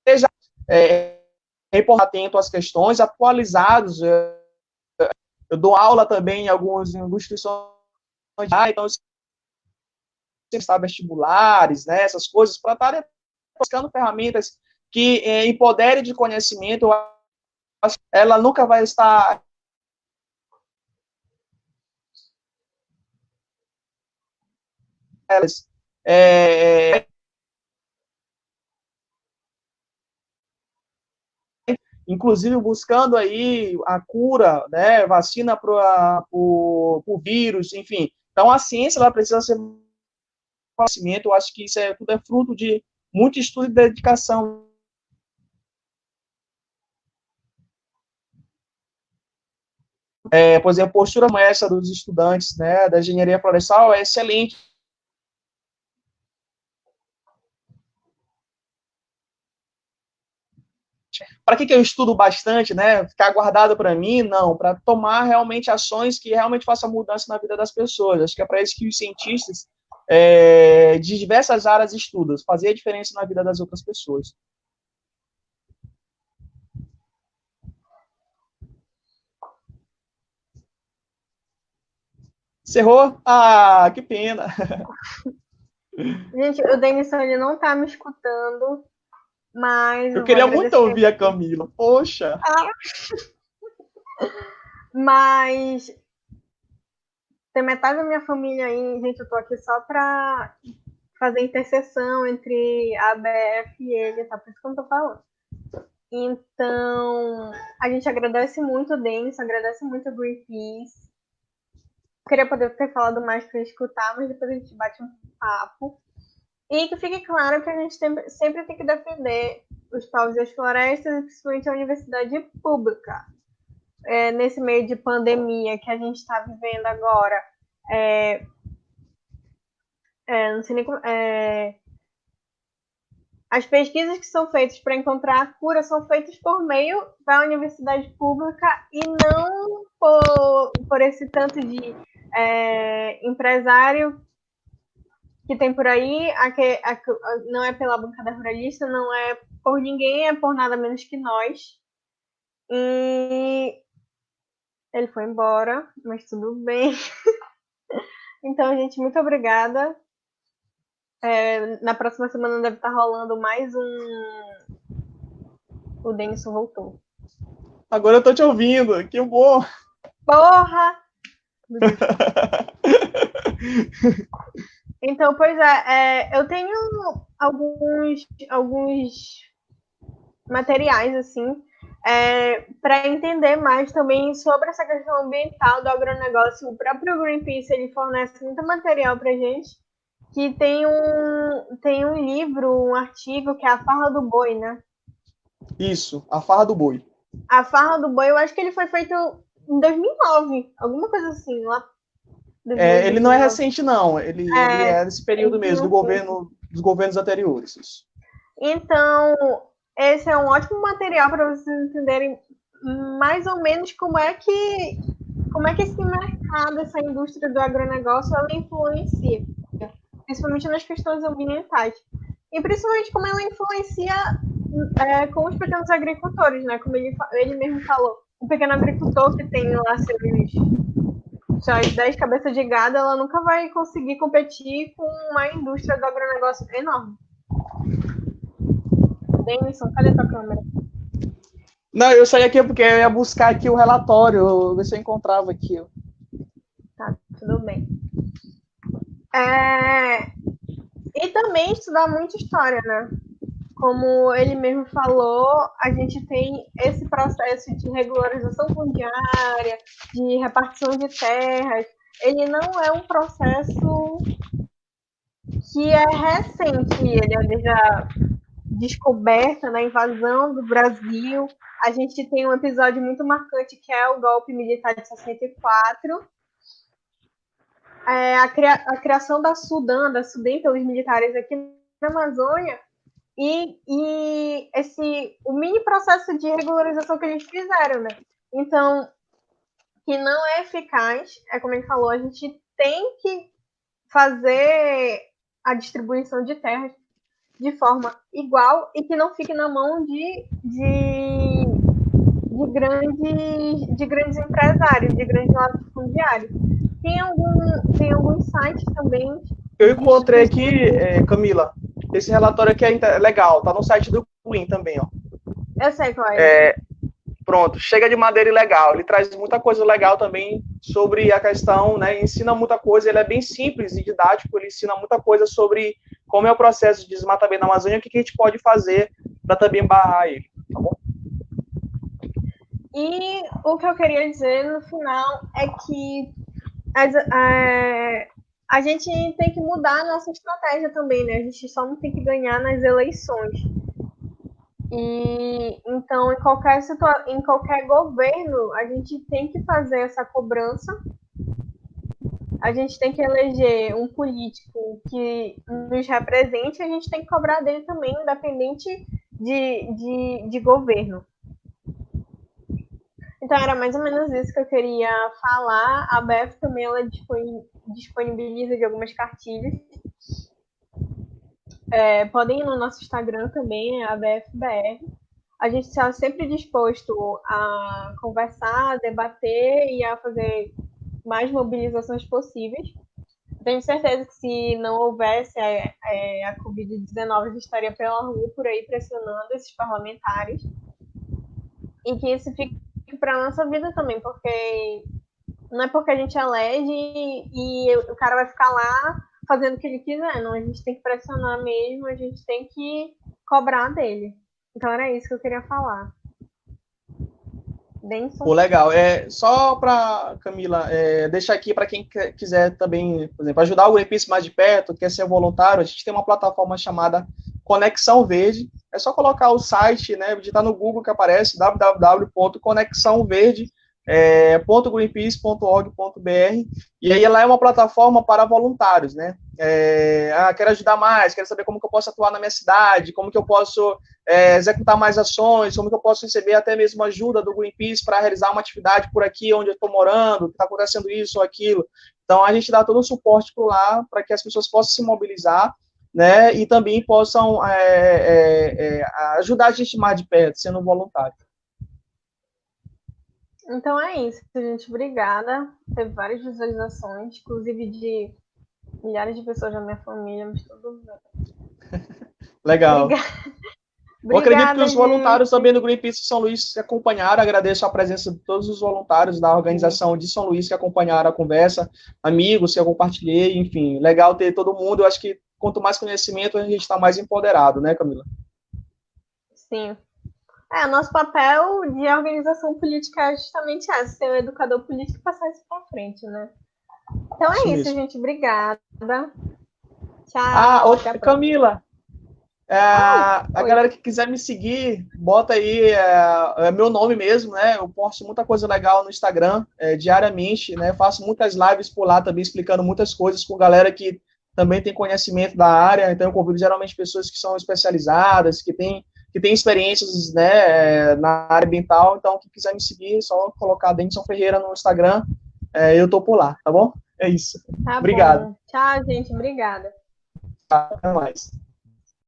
esteja atento às questões, atualizados. Eu dou aula também em algumas instituições, então vestibulares, né, essas coisas, para estarem buscando ferramentas que empoderem de conhecimento. Ela nunca vai estar inclusive buscando aí a cura, né, vacina para o vírus, enfim. Então, a ciência ela precisa ser conhecimento. Eu acho que isso tudo é fruto de muito estudo e dedicação. Por exemplo, a postura como essa dos estudantes, né, da engenharia florestal é excelente. Para que eu estudo bastante, né? Ficar guardado para mim? Não, para tomar realmente ações que realmente façam mudança na vida das pessoas. Acho que é para isso que os cientistas de diversas áreas estudam, fazer a diferença na vida das outras pessoas. Encerrou? Ah, que pena. Gente, o Denison, ele não tá me escutando, mas eu queria muito ouvir a Camila. Poxa! Mas tem metade da minha família aí, gente, eu tô aqui só pra fazer interseção entre a ABF e ele, tá? Por isso que eu não tô falando. Então, a gente agradece muito o Denis, agradece muito o Greenpeace. Queria poder ter falado mais para escutar, mas depois a gente bate um papo. E que fique claro que a gente sempre tem que defender os povos e as florestas, e principalmente a universidade pública. Nesse meio de pandemia que a gente está vivendo agora, não sei nem como, as pesquisas que são feitas para encontrar a cura são feitas por meio da universidade pública e não por esse tanto de empresário que tem por aí, não é pela bancada ruralista, não é por ninguém, é por nada menos que nós. E ele foi embora, mas tudo bem. Então, gente, muito obrigada. Na próxima semana deve estar rolando mais um. O Denison voltou. Agora eu tô te ouvindo, que bom! Porra! Então, pois eu tenho alguns materiais, assim, para entender mais também sobre essa questão ambiental do agronegócio. O próprio Greenpeace, ele fornece muito material para gente, que tem um livro, um artigo, que é A Farra do Boi, né? Isso, A Farra do Boi. A Farra do Boi, eu acho que ele foi feito em 2009, alguma coisa assim, lá. Ele não é recente, não. Ele é desse período mesmo, dos governos anteriores. Isso. Então, esse é um ótimo material para vocês entenderem mais ou menos como é que esse mercado, essa indústria do agronegócio, ela influencia, principalmente nas questões ambientais. E principalmente como ela influencia com os pequenos agricultores, né? Como ele mesmo falou, o pequeno agricultor que tem lá suas 10 cabeças de gado, ela nunca vai conseguir competir com uma indústria do agronegócio enorme. Denison, cadê tua câmera? Não, eu saí aqui porque eu ia buscar aqui o relatório, ver se eu encontrava aqui. Tá, tudo bem. E também estudar muito história, né? Como ele mesmo falou, a gente tem esse processo de regularização fundiária, de repartição de terras. Ele não é um processo que é recente, ele é desde a descoberta, na invasão do Brasil. A gente tem um episódio muito marcante que é o golpe militar de 64. A criação da SUDEN pelos militares aqui na Amazônia, e o mini processo de regularização que eles fizeram, né? Então, que não é eficaz, como ele falou, a gente tem que fazer a distribuição de terras de forma igual e que não fique na mão de grandes empresários, de grandes latifundiários. Tem alguns sites também. Eu encontrei aqui, Camila, esse relatório aqui é legal, tá no site do Green também, ó. Eu sei qual é. Pronto, Chega de Madeira Ilegal. Ele traz muita coisa legal também sobre a questão, né? Ensina muita coisa, ele é bem simples e didático, ele ensina muita coisa sobre como é o processo de desmatamento na Amazônia e o que a gente pode fazer para também barrar ele, tá bom? E o que eu queria dizer no final é que a gente tem que mudar a nossa estratégia também, né? A gente só não tem que ganhar nas eleições. E então, em qualquer governo, a gente tem que fazer essa cobrança. A gente tem que eleger um político que nos represente, a gente tem que cobrar dele também, independente de governo. Então, era mais ou menos isso que eu queria falar. A BF também ela disponibiliza de algumas cartilhas. Podem ir no nosso Instagram também, a BFBR. A gente está sempre disposto a conversar, a debater e a fazer mais mobilizações possíveis. Tenho certeza que se não houvesse a Covid-19, a gente estaria pela rua por aí pressionando esses parlamentares. E que isso fique para a nossa vida também, porque não é porque a gente elege e o cara vai ficar lá fazendo o que ele quiser, não, a gente tem que pressionar mesmo, a gente tem que cobrar dele. Então era isso que eu queria falar. Pô, legal. Só para Camila, deixar aqui para quem quiser também, por exemplo, ajudar o Greenpeace mais de perto, quer ser voluntário, a gente tem uma plataforma chamada Conexão Verde. É só colocar o site, né, digitar no Google que aparece www.conexãoverde.greenpeace.org.br, e aí ela é uma plataforma para voluntários, né? Quero ajudar mais, quero saber como que eu posso atuar na minha cidade, como que eu posso executar mais ações, como que eu posso receber até mesmo ajuda do Greenpeace para realizar uma atividade por aqui onde eu estou morando, que está acontecendo isso ou aquilo. Então, a gente dá todo o suporte por lá para que as pessoas possam se mobilizar, né, e também possam ajudar a gente mais de perto, sendo voluntário. Então é isso, gente. Obrigada. Teve várias visualizações, inclusive de milhares de pessoas da minha família, mas tudo bem. Legal. Eu acredito que os voluntários gente. também do Greenpeace de São Luís que acompanharam, agradeço a presença de todos os voluntários da organização de São Luís que acompanharam a conversa, amigos que eu compartilhei, enfim, legal ter todo mundo. Eu acho que quanto mais conhecimento, a gente está mais empoderado, né, Camila? Sim. Nosso papel de organização política é justamente esse, ser um educador político e passar isso para frente, né? Então é isso, gente. Obrigada. Tchau. Camila, a galera que quiser me seguir, bota aí meu nome mesmo, né? Eu posto muita coisa legal no Instagram diariamente, né? Faço muitas lives por lá também, explicando muitas coisas com galera que também tem conhecimento da área. Então eu convido geralmente pessoas que são especializadas, que têm experiências, né, na área ambiental. Então quem quiser me seguir, é só colocar Denison Ferreira no Instagram, eu tô por lá, tá bom? É isso. Tá Obrigado. Bom. Tchau, gente. Obrigada. Até mais.